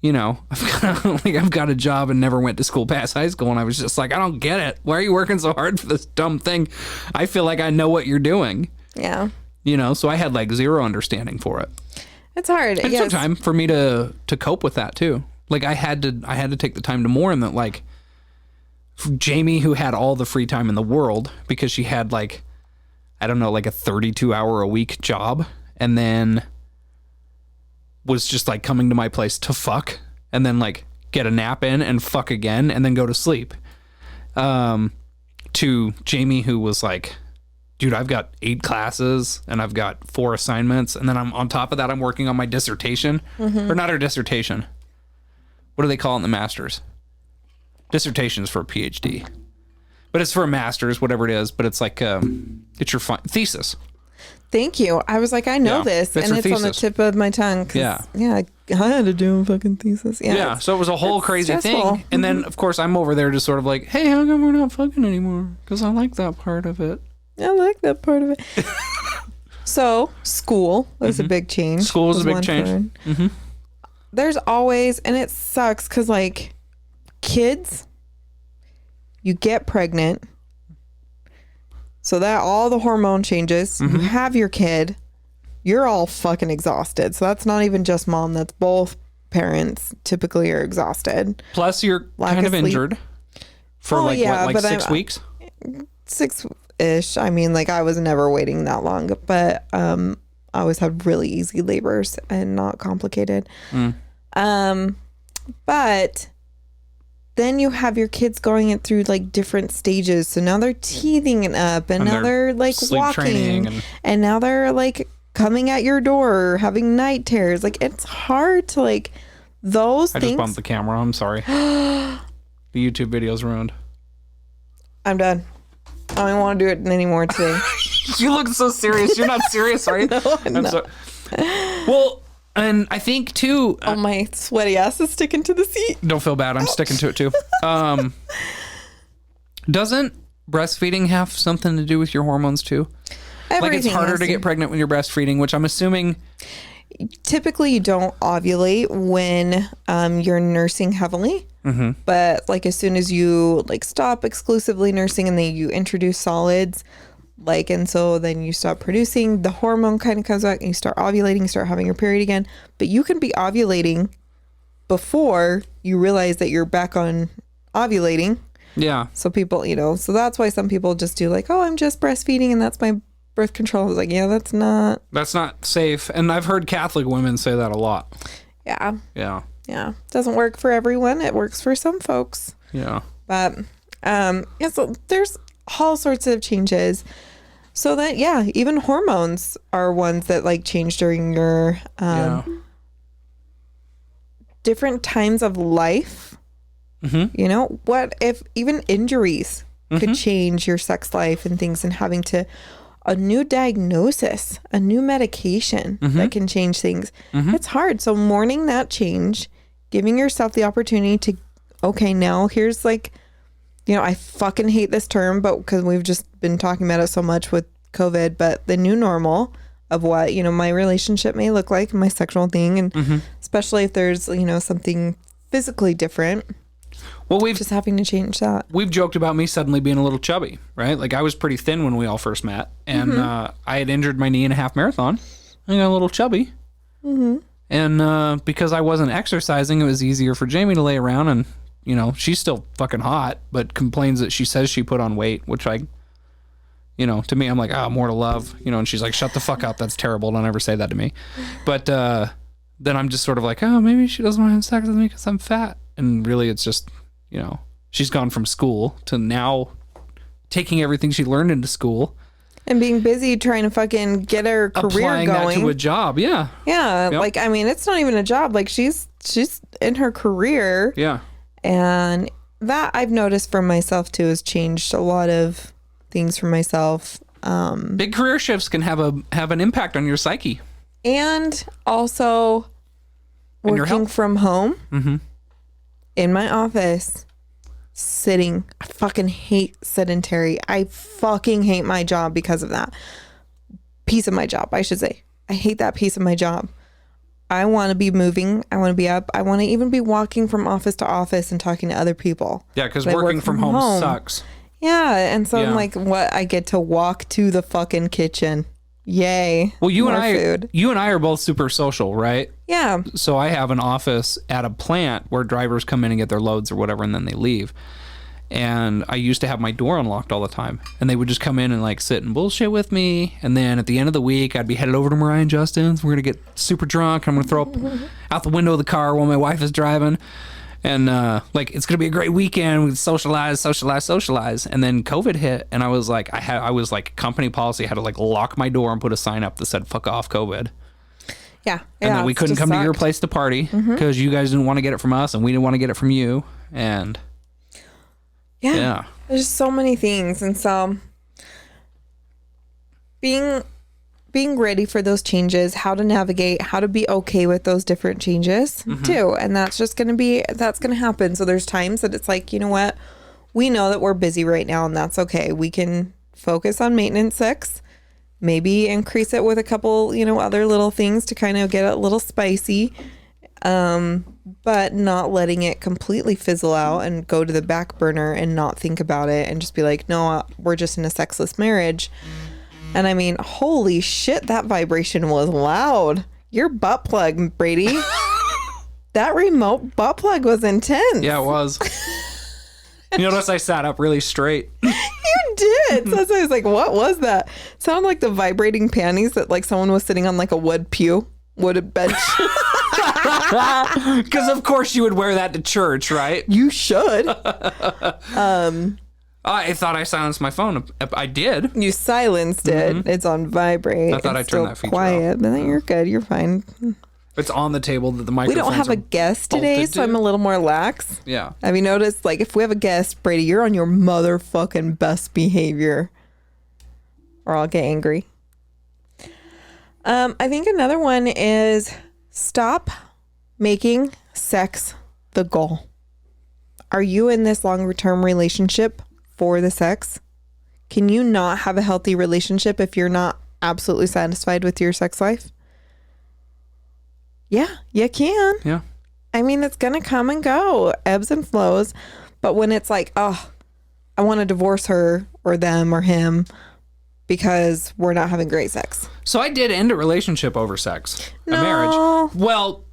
you know, I've got a job and never went to school past high school. And I was just like, I don't get it. Why are you working so hard for this dumb thing? I feel like I know what you're doing. Yeah. You know, so I had like zero understanding for it. It's hard. It took time for me to cope with that too. Like I had to take the time to mourn that, like, Jamie, who had all the free time in the world because she had like, I don't know, like a 32-hour-a-week job, and then was just like coming to my place to fuck and then like get a nap in and fuck again and then go to sleep. To Jamie, who was like, dude, I've got 8 classes and I've got 4 assignments, and then I'm on top of that, I'm working on my dissertation. Or not her dissertation. What do they call it in the masters? Dissertation is for a PhD, but it's for a master's, whatever it is. But it's like it's your thesis. Thank you. I was like, I know this, and it's thesis. On the tip of my tongue. Yeah, I had to do a fucking thesis. Yeah. So it was a whole crazy thing, and then of course I'm over there just sort of like, hey, how come we're not fucking anymore? Because I like that part of it. I like that part of it. So school was a big change. School was a big change. There's always, and it sucks because like kids, you get pregnant, so that all the hormone changes. You have your kid, you're all fucking exhausted. So that's not even just mom, that's both parents typically are exhausted. Plus you're kind of injured for like 6 weeks? 6-ish. I mean, like I was never waiting that long, but I always had really easy labors and not complicated. But then you have your kids going it through like different stages. So now they're teething up, and now they're like walking, and now they're like coming at your door, having night terrors. Like it's hard to like those things. I just bumped the camera. I'm sorry. The YouTube video's ruined. I'm done. I don't want to do it anymore today. You look so serious. You're not serious, are you? No, I'm not. Well, and I think too. Oh, my sweaty ass is sticking to the seat. Don't feel bad. I'm sticking to it too. Doesn't breastfeeding have something to do with your hormones too? Everything, like it's harder to get pregnant when you're breastfeeding, which I'm assuming. Typically, you don't ovulate when you're nursing heavily. But like as soon as you like stop exclusively nursing and then you introduce solids, like, and so then you stop producing, the hormone kind of comes back and you start ovulating, you start having your period again. But you can be ovulating before you realize that you're back on ovulating. Yeah. So people, you know, so that's why some people just do like, oh, I'm just breastfeeding and that's my birth control. I was like, yeah, that's not safe. And I've heard Catholic women say that a lot. Yeah. Yeah. Yeah. Doesn't work for everyone. It works for some folks. Yeah. But yeah, so there's all sorts of changes. So that, yeah, even hormones are ones that like change during your different times of life. You know, what if even injuries could change your sex life and things, and having to a new diagnosis, a new medication that can change things. It's hard. So mourning that change, giving yourself the opportunity to, okay, now here's like, you know, I fucking hate this term, but because we've just been talking about it so much with COVID, but the new normal of what, you know, my relationship may look like, my sexual thing, and especially if there's, you know, something physically different. Well, we've just having to change that. We've joked about me suddenly being a little chubby, right? Like I was pretty thin when we all first met, and I had injured my knee in a half marathon. I got a little chubby, and because I wasn't exercising, it was easier for Jamie to lay around, and you know she's still fucking hot, but complains that she says she put on weight, which I, you know, to me I'm like, more to love, you know, and she's like, shut the fuck up, that's terrible, don't ever say that to me. But then I'm just sort of like, oh, maybe she doesn't want to have sex with me because I'm fat, and really it's just, you know, she's gone from school to now taking everything she learned into school and being busy trying to fucking get her career applying going. That to a job. Yeah. Yeah. Yep. Like, I mean, it's not even a job. Like she's in her career. Yeah. And that I've noticed for myself too has changed a lot of things for myself. Big career shifts can have an impact on your psyche. And also working from home in my office, sitting. I fucking hate sedentary. I fucking hate my job because of that piece of my job, I should say. I hate that piece of my job. I want to be moving. I want to be up. I want to even be walking from office to office and talking to other people. Yeah, because working from home sucks. Yeah, and so I'm like, what? I get to walk to the fucking kitchen. Yay. Well, you and I are both super social, right? Yeah. So I have an office at a plant where drivers come in and get their loads or whatever, and then they leave. And I used to have my door unlocked all the time, and they would just come in and like sit and bullshit with me. And then at the end of the week, I'd be headed over to Mariah and Justin's. We're gonna get super drunk. I'm gonna throw up out the window of the car while my wife is driving. And like, it's gonna be a great weekend. We socialize. And then COVID hit, and I was like, I was like, company policy, I had to like lock my door and put a sign up that said "fuck off, COVID." Yeah. And then we couldn't come to your place to party because you guys didn't want to get it from us, and we didn't want to get it from you. And yeah, there's so many things, and so being ready for those changes, how to navigate, how to be okay with those different changes too. And that's going to happen. So there's times that it's like, you know what? We know that we're busy right now, and that's okay. We can focus on maintenance sex, maybe increase it with a couple, other little things to kind of get a little spicy, but not letting it completely fizzle out and go to the back burner and not think about it and just be like, no, we're just in a sexless marriage. And I mean, holy shit, that vibration was loud. Your butt plug, Brady. That remote butt plug was intense. Yeah, it was. You notice I sat up really straight. You did. So I was like, what was that? Sounded like the vibrating panties that like someone was sitting on like a wooded bench. Because of course you would wear that to church, right? You should. I thought I silenced my phone. I did. You silenced it. It's on vibrate. I thought I turned that feature quiet, off. But then you're good. You're fine. It's on the table that the microphone. We don't have a guest today, so I'm a little more lax. Yeah. Have you noticed? Like, if we have a guest, Brady, you're on your motherfucking best behavior, or I'll get angry. I think another one is stop making sex the goal. Are you in this longer-term relationship for the sex? Can you not have a healthy relationship if you're not absolutely satisfied with your sex life? Yeah, you can. Yeah. I mean, it's going to come and go, ebbs and flows. But when it's like, oh, I want to divorce her or them or him because we're not having great sex. So I did end a relationship over sex. No. A marriage. Well,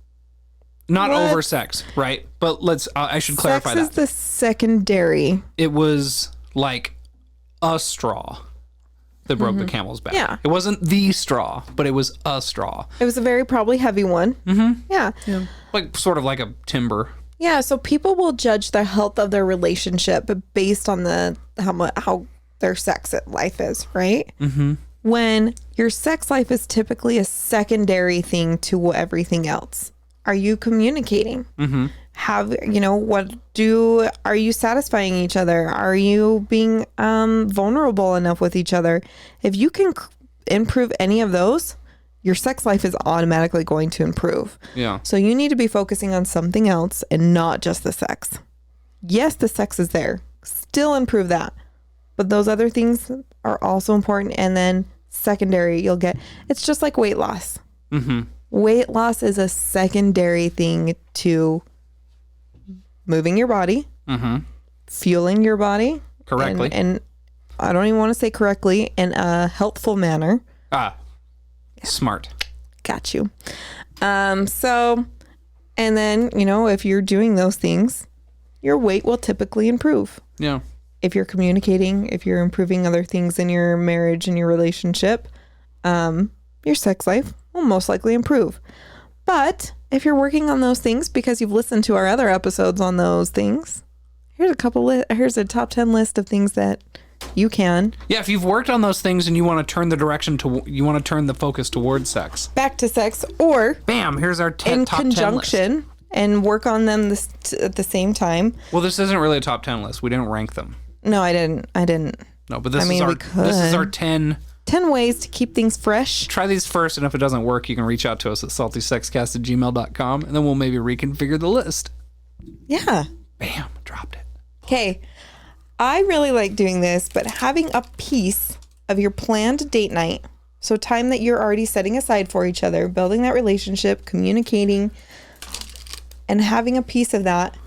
not over sex, right? But I should clarify that. Sex is the secondary. It was like a straw that broke the camel's back. Yeah. It wasn't the straw, but it was a straw. It was a very probably heavy one. Mm-hmm. Yeah. Like sort of like a timber. Yeah. So people will judge the health of their relationship based on how their sex life is, right? Mm-hmm. When your sex life is typically a secondary thing to everything else. Are you communicating? Mm-hmm. Are you satisfying each other? Are you being vulnerable enough with each other? If you can improve any of those, your sex life is automatically going to improve. Yeah. So you need to be focusing on something else and not just the sex. Yes, the sex is there. Still improve that. But those other things are also important. And then secondary, it's just like weight loss. Mm-hmm. Weight loss is a secondary thing to moving your body, fueling your body correctly. And I don't even want to say correctly, in a healthful manner. Smart. Got you. And then, if you're doing those things, your weight will typically improve. Yeah. If you're communicating, if you're improving other things in your marriage and your relationship, your sex life will most likely improve. But if you're working on those things because you've listened to our other episodes on those things, here's a top 10 list of things that you can. Yeah, if you've worked on those things and you want to turn the focus towards sex. Back to sex, or bam, here's our top 10 list. In conjunction and work on them at the same time. Well, this isn't really a top 10 list. We didn't rank them. No, I didn't. No, but this is our 10 ways to keep things fresh. Try these first, and if it doesn't work, you can reach out to us at saltysexcast@gmail.com, and then we'll maybe reconfigure the list. Yeah. Bam, dropped it. Okay. I really like doing this, but having a piece of your planned date night So time that you're already setting aside for each other, building that relationship, communicating, and having a piece of that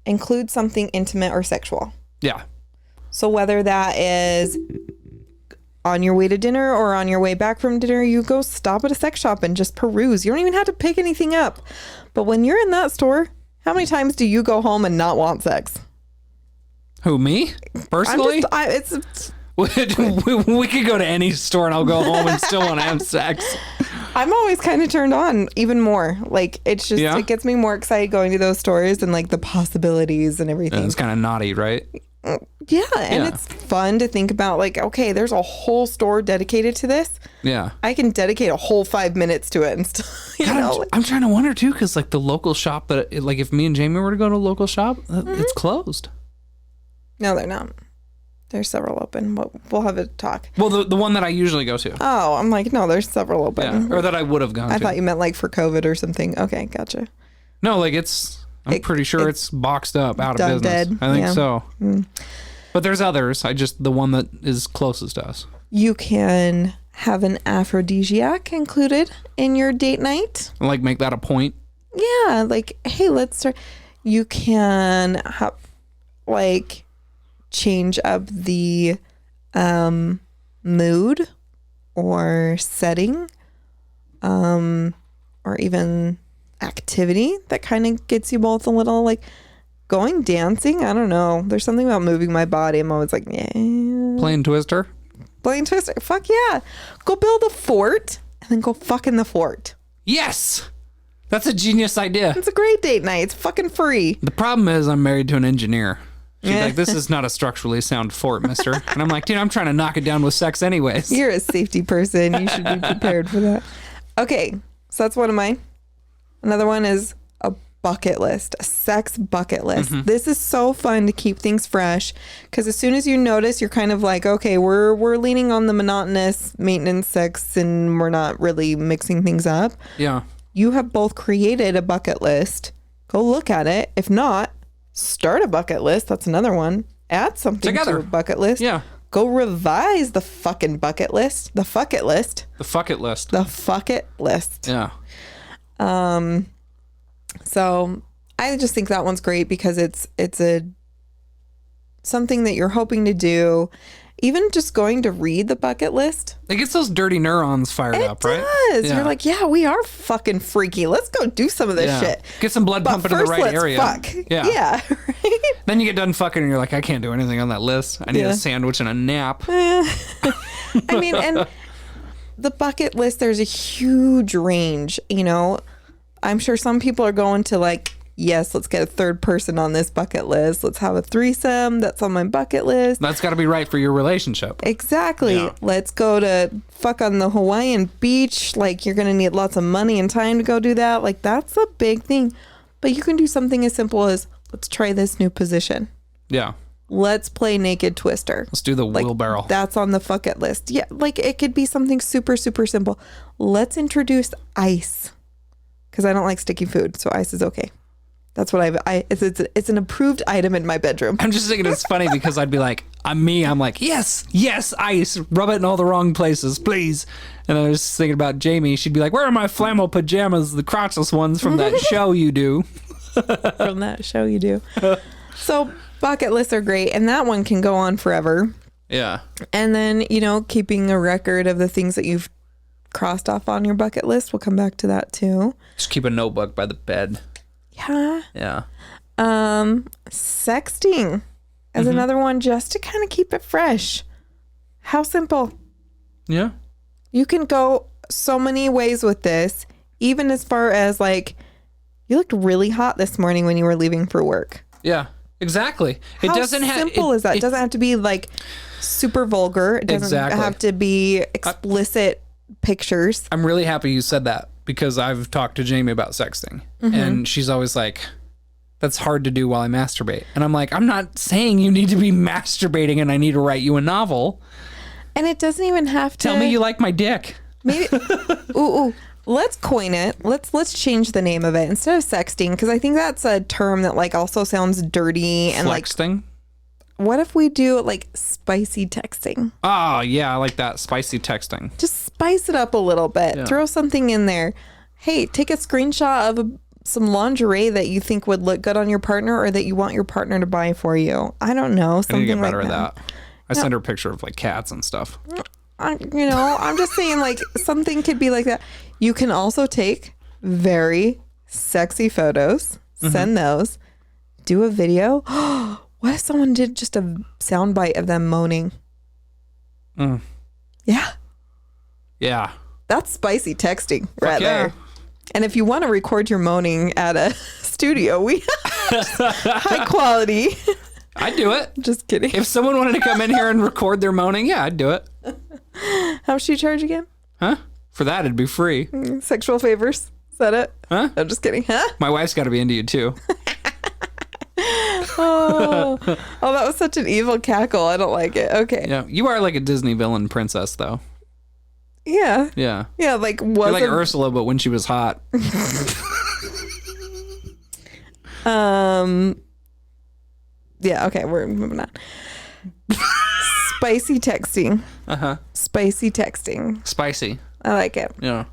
includes something intimate or sexual. Yeah. So whether that is on your way to dinner or on your way back from dinner, you go stop at a sex shop and just peruse. You don't even have to pick anything up. But when you're in that store, how many times do you go home and not want sex? Who, me? Personally? We could go to any store and I'll go home and still want to have sex. I'm always kind of turned on even more. Like, it's just, It gets me more excited going to those stores and like the possibilities and everything. Yeah, it's kind of naughty, right? Yeah, and it's fun to think about, like, okay, there's a whole store dedicated to this. Yeah. I can dedicate a whole 5 minutes to it and still, I'm trying to wonder too, because like the local shop that, like, if me and Jamie were to go to a local shop, it's closed. No, they're not. There's several open. We'll have a talk. Well, the one that I usually go to. Oh, I'm like, no, there's several open. Yeah, or that I would have gone to. I thought you meant like for COVID or something. Okay, gotcha. No, like I'm pretty sure it's boxed up, out of business. Dead. I think so. But there's others. The one that is closest to us. You can have an aphrodisiac included in your date night. Like, make that a point. Yeah, like, hey, let's start. You can have, like, change up the mood or setting, or even activity that kind of gets you both a little, like, going dancing. I don't know. There's something about moving my body. I'm always like, yeah. Playing Twister. Fuck yeah. Go build a fort and then go fuck in the fort. Yes. That's a genius idea. It's a great date night. It's fucking free. The problem is I'm married to an engineer. She's like, this is not a structurally sound fort, mister. And I'm like, dude, I'm trying to knock it down with sex anyways. You're a safety person. You should be prepared for that. Okay. So that's one of mine. Another one is a bucket list, a sex bucket list. This is so fun to keep things fresh, because as soon as you notice, you're kind of like, okay, we're leaning on the monotonous maintenance sex and we're not really mixing things up. Yeah. You have both created a bucket list. Go look at it. If not, start a bucket list. That's another one. Add something to a bucket list. Yeah. Go revise the fucking bucket list. The fuck it list. The fuck it list. The fuck it list. Yeah. So I just think that one's great because it's a something that you're hoping to do. Even just going to read the bucket list. It gets those dirty neurons fired up, right? It does. Yeah. You're like, yeah, we are fucking freaky. Let's go do some of this shit. Get some blood pumping in the right area. Fuck. Yeah. Yeah. Right? Then you get done fucking and you're like, I can't do anything on that list. I need a sandwich and a nap. I mean, and the bucket list, there's a huge range, you know. I'm sure some people are going to like, yes, let's get a third person on this bucket list. Let's have a threesome. That's on my bucket list. That's got to be right for your relationship. Exactly. Yeah. Let's go to fuck on the Hawaiian beach. Like, you're going to need lots of money and time to go do that. Like, that's a big thing. But you can do something as simple as, let's try this new position. Yeah. Let's play naked twister. Let's do the wheelbarrow. That's on the bucket list. Yeah. Like, it could be something super, super simple. Let's introduce ice. Because I don't like sticky food, so ice is okay. That's what it's an approved item in my bedroom. I'm just thinking it's funny because I'd be like, I'm like, yes, ice. Rub it in all the wrong places, please. And I was just thinking about Jamie. She'd be like, where are my flannel pajamas, the crotchless ones from that show you do? From that show you do. So bucket lists are great, and that one can go on forever. Yeah. And then, you know, keeping a record of the things that you've crossed off on your bucket list. We'll come back to that too. Just keep a notebook by the bed. Yeah. Yeah. Sexting as another one, just to kind of keep it fresh. How simple. Yeah. You can go so many ways with this, even as far as like, you looked really hot this morning when you were leaving for work. Yeah, exactly. How simple is that? It doesn't have to be like super vulgar. It doesn't have to be explicit pictures. I'm really happy you said that because I've talked to Jamie about sexting and she's always like, that's hard to do while I masturbate. And I'm like, I'm not saying you need to be masturbating and I need to write you a novel. And it doesn't even have to. Tell me you like my dick. Maybe. Ooh. Let's coin it. Let's change the name of it instead of sexting, because I think that's a term that like also sounds dirty and Flexting? what if we do like spicy texting? Oh, yeah, I like that. Spicy texting. Just spice it up a little bit. Yeah. Throw something in there. Hey, take a screenshot of some lingerie that you think would look good on your partner or that you want your partner to buy for you. I don't know. Something I need to get better like at that. I send her a picture of like cats and stuff. I'm just saying like something could be like that. You can also take very sexy photos, send those, do a video. What if someone did just a soundbite of them moaning? Yeah. Yeah. That's spicy texting right there. And if you want to record your moaning at a studio, we have high quality. I'd do it. Just kidding. If someone wanted to come in here and record their moaning, yeah, I'd do it. How much do you charge again? Huh? For that, it'd be free. Sexual favors. Is that it? Huh? I'm just kidding. Huh? My wife's got to be into you, too. Oh, that was such an evil cackle. I don't like it. Okay. Yeah, you are like a Disney villain princess, though. Yeah. Yeah. Yeah, like You're like Ursula, but when she was hot. Yeah, okay, we're moving on. Spicy texting. Spicy texting. Spicy. I like it. Yeah.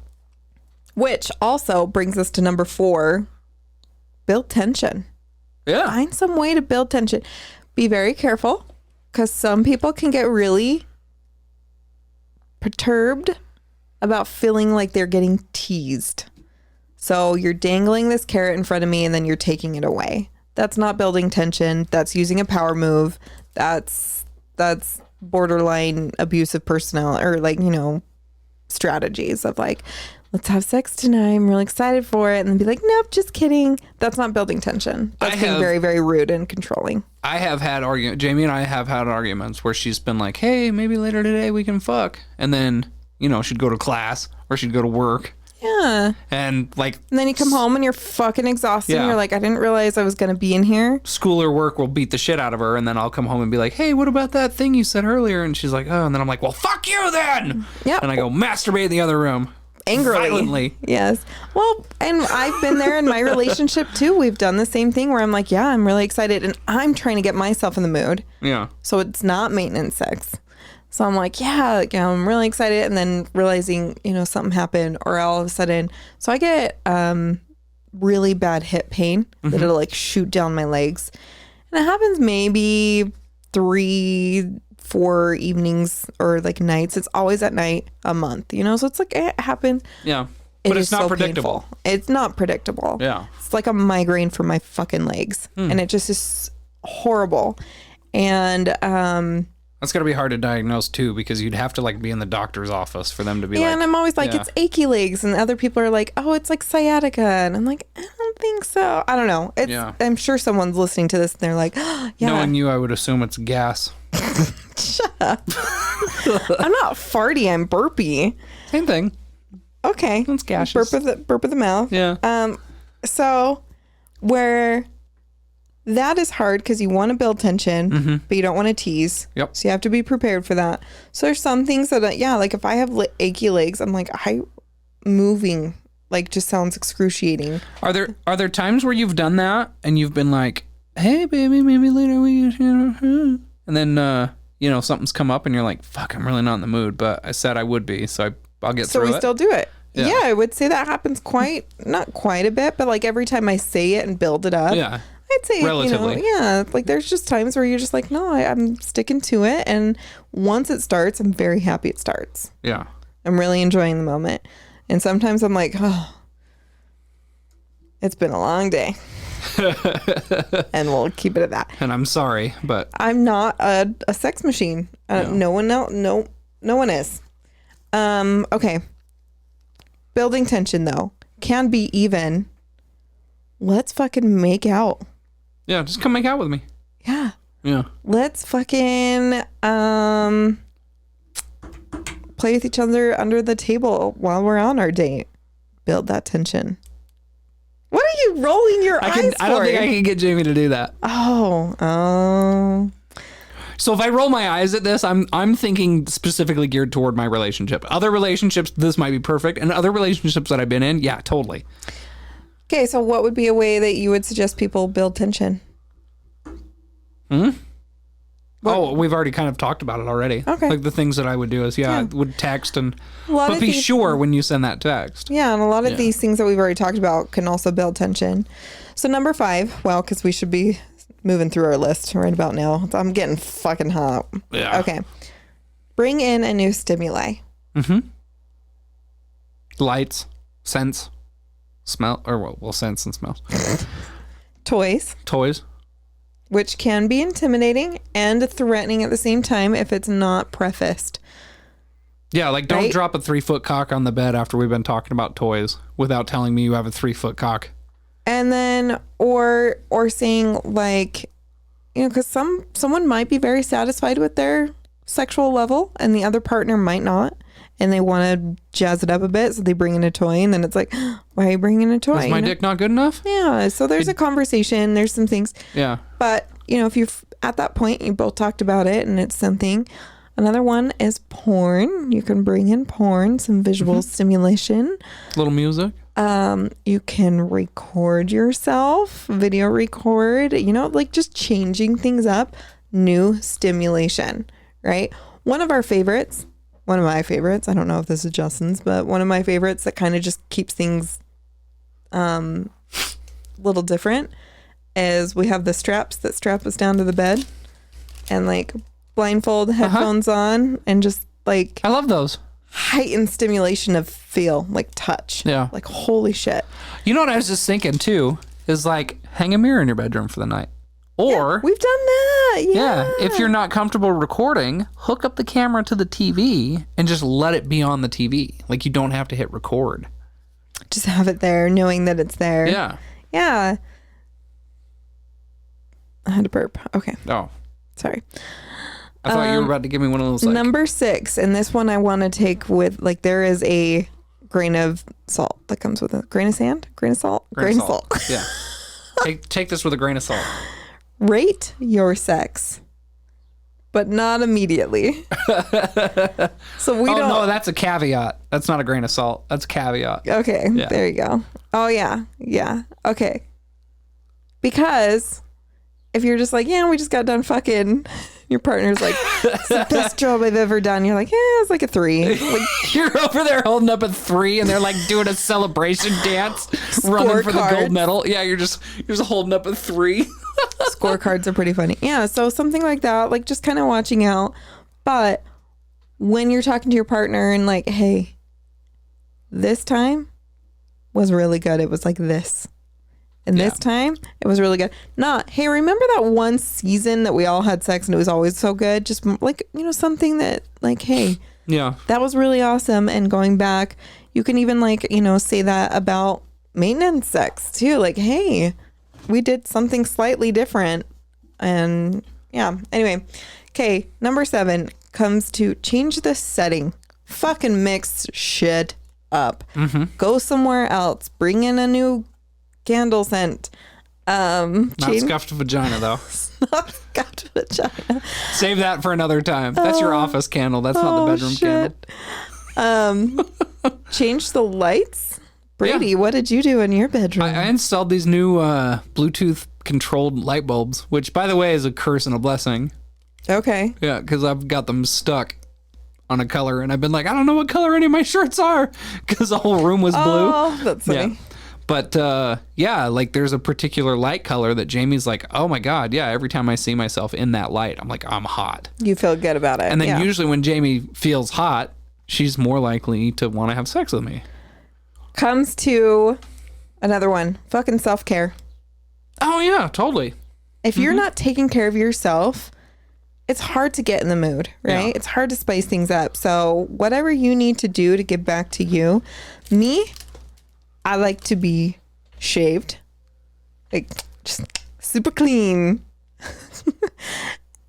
Which also brings us to number 4. Build tension. Yeah. Find some way to build tension. Be very careful, because some people can get really perturbed about feeling like they're getting teased. So you're dangling this carrot in front of me and then you're taking it away. That's not building tension. That's using a power move. That's borderline abusive personnel or like, strategies of like, let's have sex tonight. I'm really excited for it. And then be like, nope, just kidding. That's not building tension. That's being very, very rude and controlling. I have had Jamie and I have had arguments where she's been like, hey, maybe later today we can fuck. And then, she'd go to class or she'd go to work. Yeah. And then you come home and you're fucking exhausted. Yeah. And you're like, I didn't realize I was going to be in here. School or work will beat the shit out of her. And then I'll come home and be like, hey, what about that thing you said earlier? And she's like, oh. And then I'm like, well, fuck you then. Yeah. And I go masturbate in the other room. Angrily. Violently. Yes. Well, and I've been there in my relationship too. We've done the same thing where I'm like, yeah, I'm really excited. And I'm trying to get myself in the mood. Yeah. So it's not maintenance sex. So I'm like, yeah, I'm really excited. And then realizing, something happened or all of a sudden. So I get really bad hip pain that it'll like shoot down my legs. And it happens maybe 3-4 evenings or like nights. It's always at night a month, So it's like it happens. Yeah. But it's not predictable. Painful. It's not predictable. Yeah. It's like a migraine for my fucking legs. And it just is horrible. And that's got to be hard to diagnose too, because you'd have to like be in the doctor's office for them to be like. Yeah, and I'm always like, it's achy legs, and other people are like, oh, it's like sciatica, and I'm like, I don't think so. I don't know. I'm sure someone's listening to this and they're like, oh, yeah. Knowing you, I would assume it's gas. Shut up. I'm not farty. I'm burpy. Same thing. Okay. It's gaseous. Burp of the mouth. Yeah. So where. That is hard because you want to build tension, but you don't want to tease. Yep. So you have to be prepared for that. So there's some things that, like if I have achy legs, I'm like, moving like just sounds excruciating. Are there times where you've done that and you've been like, hey baby, maybe later we, and then something's come up and you're like, fuck, I'm really not in the mood, but I said I would be, so I'll get through it. So we still do it. Yeah, I would say that happens not quite a bit, but like every time I say it and build it up. Yeah. I'd say, relatively. Like there's just times where you're just like, no, I'm sticking to it. And once it starts, I'm very happy it starts. Yeah. I'm really enjoying the moment. And sometimes I'm like, oh, it's been a long day. And we'll keep it at that. And I'm sorry, but I'm not a sex machine. No one is. Okay. Building tension though can be even. Let's fucking make out. Yeah, just come make out with me. Yeah. Yeah. Let's fucking play with each other under the table while we're on our date. Build that tension. What are you rolling your eyes for? I don't think I can get Jamie to do that. Oh. So if I roll my eyes at this, I'm thinking specifically geared toward my relationship. Other relationships, this might be perfect. And other relationships that I've been in, yeah, totally. Okay, so what would be a way that you would suggest people build tension? Oh, we've already kind of talked about it already. Okay. Like the things that I would do is, I would text but be these, sure when you send that text. Yeah, and a lot of these things that we've already talked about can also build tension. So number 5, well, because we should be moving through our list right about now. I'm getting fucking hot. Yeah. Okay. Bring in a new stimuli. Mm-hmm. Lights, scents, smell, or well, scents and smells. Toys. Which can be intimidating and threatening at the same time if it's not prefaced. Yeah, like don't drop a 3-foot cock on the bed after we've been talking about toys without telling me you have a 3-foot cock. And then, or saying like, because someone might be very satisfied with their sexual level and the other partner might not. And they want to jazz it up a bit, so they bring in a toy, and then it's like, why are you bringing a toy? Is my dick not good enough? Yeah, so there's a conversation, there's some things. Yeah. But, if you're at that point, you both talked about it, and it's something. Another one is porn. You can bring in porn, some visual stimulation. Little music. You can record yourself, video record, like just changing things up, new stimulation, right? One of my favorites, I don't know if this is Justin's, but one of my favorites that kind of just keeps things a little different is we have the straps that strap us down to the bed and like blindfold, headphones on, and just like I love those. Heightened stimulation of feel, like touch. Yeah. Like holy shit. You know what I was just thinking too is like hang a mirror in your bedroom for the night. Or we've done that. Yeah. If you're not comfortable recording, hook up the camera to the TV and just let it be on the TV. Like you don't have to hit record. Just have it there, knowing that it's there. Yeah. Yeah. I had to burp. Okay. Oh. Sorry. I thought you were about to give me one of those. Like, number 6, and this one I want to take with like there is a grain of salt that comes with a grain of sand, grain of salt, grain of salt. Yeah. Take this with a grain of salt. Rate your sex, but not immediately. So we don't. No, that's a caveat. That's not a grain of salt. That's a caveat. Okay, there you go. Oh yeah. Okay. Because if you're just like, we just got done fucking, your partner's like, it's the best job I've ever done. You're like, it's like a 3. Like, you're over there holding up a 3 and they're like doing a celebration dance, running for the gold medal. Yeah, you're just holding up a 3. Scorecards are pretty funny. Yeah, so something like that, like just kind of watching out. But when you're talking to your partner and like, hey, this time was really good. It was like this. And this time, it was really good. Not, hey, remember that one season that we all had sex and it was always so good? Just like, something that like, hey, that was really awesome. And going back, you can even like, say that about maintenance sex too. Like, hey, we did something slightly different. And anyway. Okay, number 7 comes to change the setting. Fucking mix shit up. Mm-hmm. Go somewhere else. Bring in a new candle scent. Not scuffed vagina though. Not scuffed vagina. Save that for another time. That's your office candle. That's not the bedroom candle. Change the lights. Brady, what did you do in your bedroom? I installed these new Bluetooth controlled light bulbs, which by the way is a curse and a blessing. Okay. Yeah, because I've got them stuck on a color and I've been like, I don't know what color any of my shirts are because the whole room was blue. Oh, that's funny. Yeah. But like there's a particular light color that Jamie's like, oh my God, every time I see myself in that light, I'm like, I'm hot. You feel good about it. And then usually when Jamie feels hot, she's more likely to want to have sex with me. Comes to another one, fucking self-care. Oh yeah, totally. If you're not taking care of yourself, it's hard to get in the mood, right? Yeah. It's hard to spice things up. So whatever you need to do to get back to you. Me, I like to be shaved, like just super clean.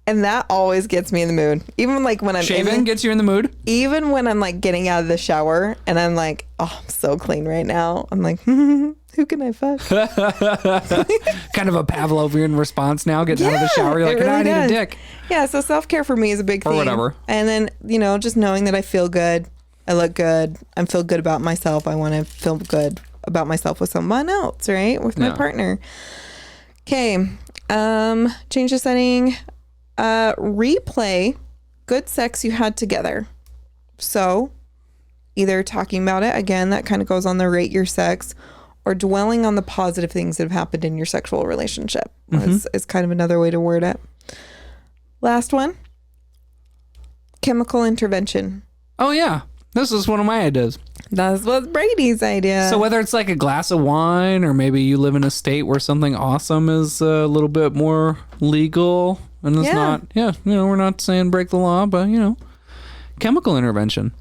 And that always gets me in the mood. Even like when I'm shaving gets you in the mood. Even when I'm like getting out of the shower and I'm like, oh, I'm so clean right now. I'm like, who can I fuck? Kind of a Pavlovian response now, getting out of the shower. You're like, really I need a dick. Yeah, so self-care for me is a big thing. Or whatever. And then, just knowing that I feel good, I look good, I feel good about myself. I want to feel good about myself with someone else, right? With my partner. Okay. Change the setting. replay good sex you had together. So either talking about it, again, that kind of goes on the rate your sex, or dwelling on the positive things that have happened in your sexual relationship is kind of another way to word it. Last one, chemical intervention. Oh, yeah. This is one of my ideas. That was Brady's idea. So whether it's like a glass of wine, or maybe you live in a state where something awesome is a little bit more legal and it's not, we're not saying break the law, but, chemical intervention.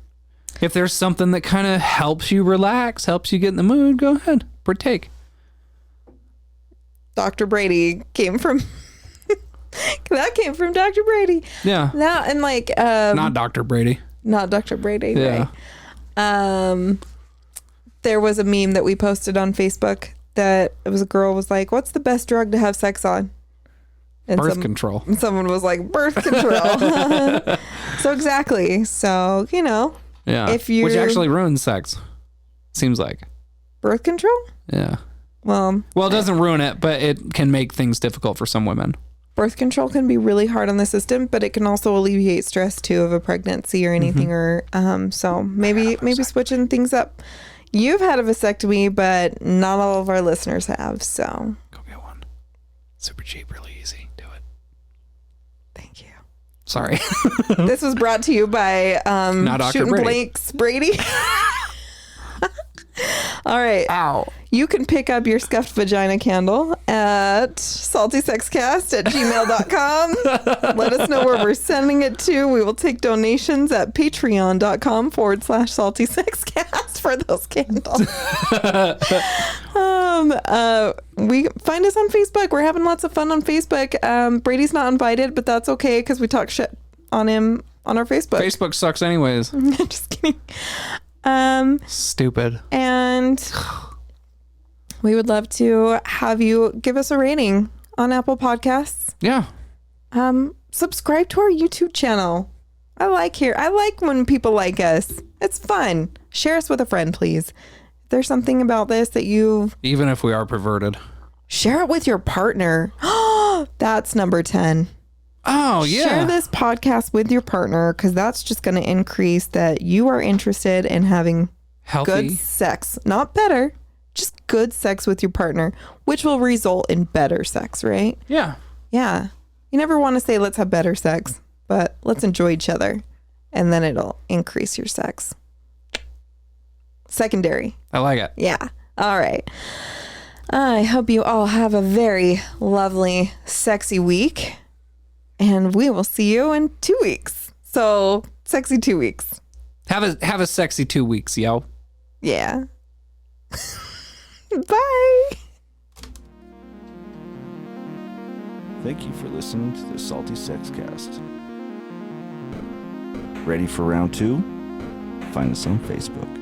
If there's something that kind of helps you relax, helps you get in the mood, go ahead, partake. Dr. Brady came from... that came from Dr. Brady. Yeah. That and like... not Dr. Brady. Not Dr. Brady, yeah. Right? There was a meme that we posted on Facebook that it was a girl was like, what's the best drug to have sex on? And birth control. And someone was like, birth control. So exactly. So, Yeah. Which actually ruins sex. Seems like. Birth control? Yeah. Well, it doesn't ruin it, but it can make things difficult for some women. Birth control can be really hard on the system, but it can also alleviate stress too of a pregnancy or anything. Or so maybe switching things up. You've had a vasectomy, but not all of our listeners have. So go get one. Super cheap, really easy. Do it. Thank you. Sorry. This was brought to you by not Dr. Shooting Brady. Blanks Brady. All right. Ow. You can pick up your scuffed vagina candle at saltysexcast@gmail.com. Let us know where we're sending it to. We will take donations at patreon.com/saltysexcast for those candles. We find us on Facebook. We're having lots of fun on Facebook. Brady's not invited, but that's okay because we talk shit on him on our Facebook. Facebook sucks anyways. Just kidding. Stupid. And we would love to have you give us a rating on Apple Podcasts. Yeah. Subscribe to our YouTube channel. I like when people like us. It's fun. Share us with a friend, please. If there's something about this that even if we are perverted, share it with your partner. That's number 10. Oh, yeah. Share this podcast with your partner because that's just going to increase that you are interested in having healthy good sex. Not better, just good sex with your partner, which will result in better sex, right? Yeah. Yeah. You never want to say, let's have better sex, but let's enjoy each other. And then it'll increase your sex. Secondary. I like it. Yeah. All right. I hope you all have a very lovely, sexy week. And we will see you in 2 weeks. So, sexy 2 weeks. Have a sexy 2 weeks, yo. Yeah. Bye. Thank you for listening to the Salty Sex Cast. Ready for round 2? Find us on Facebook.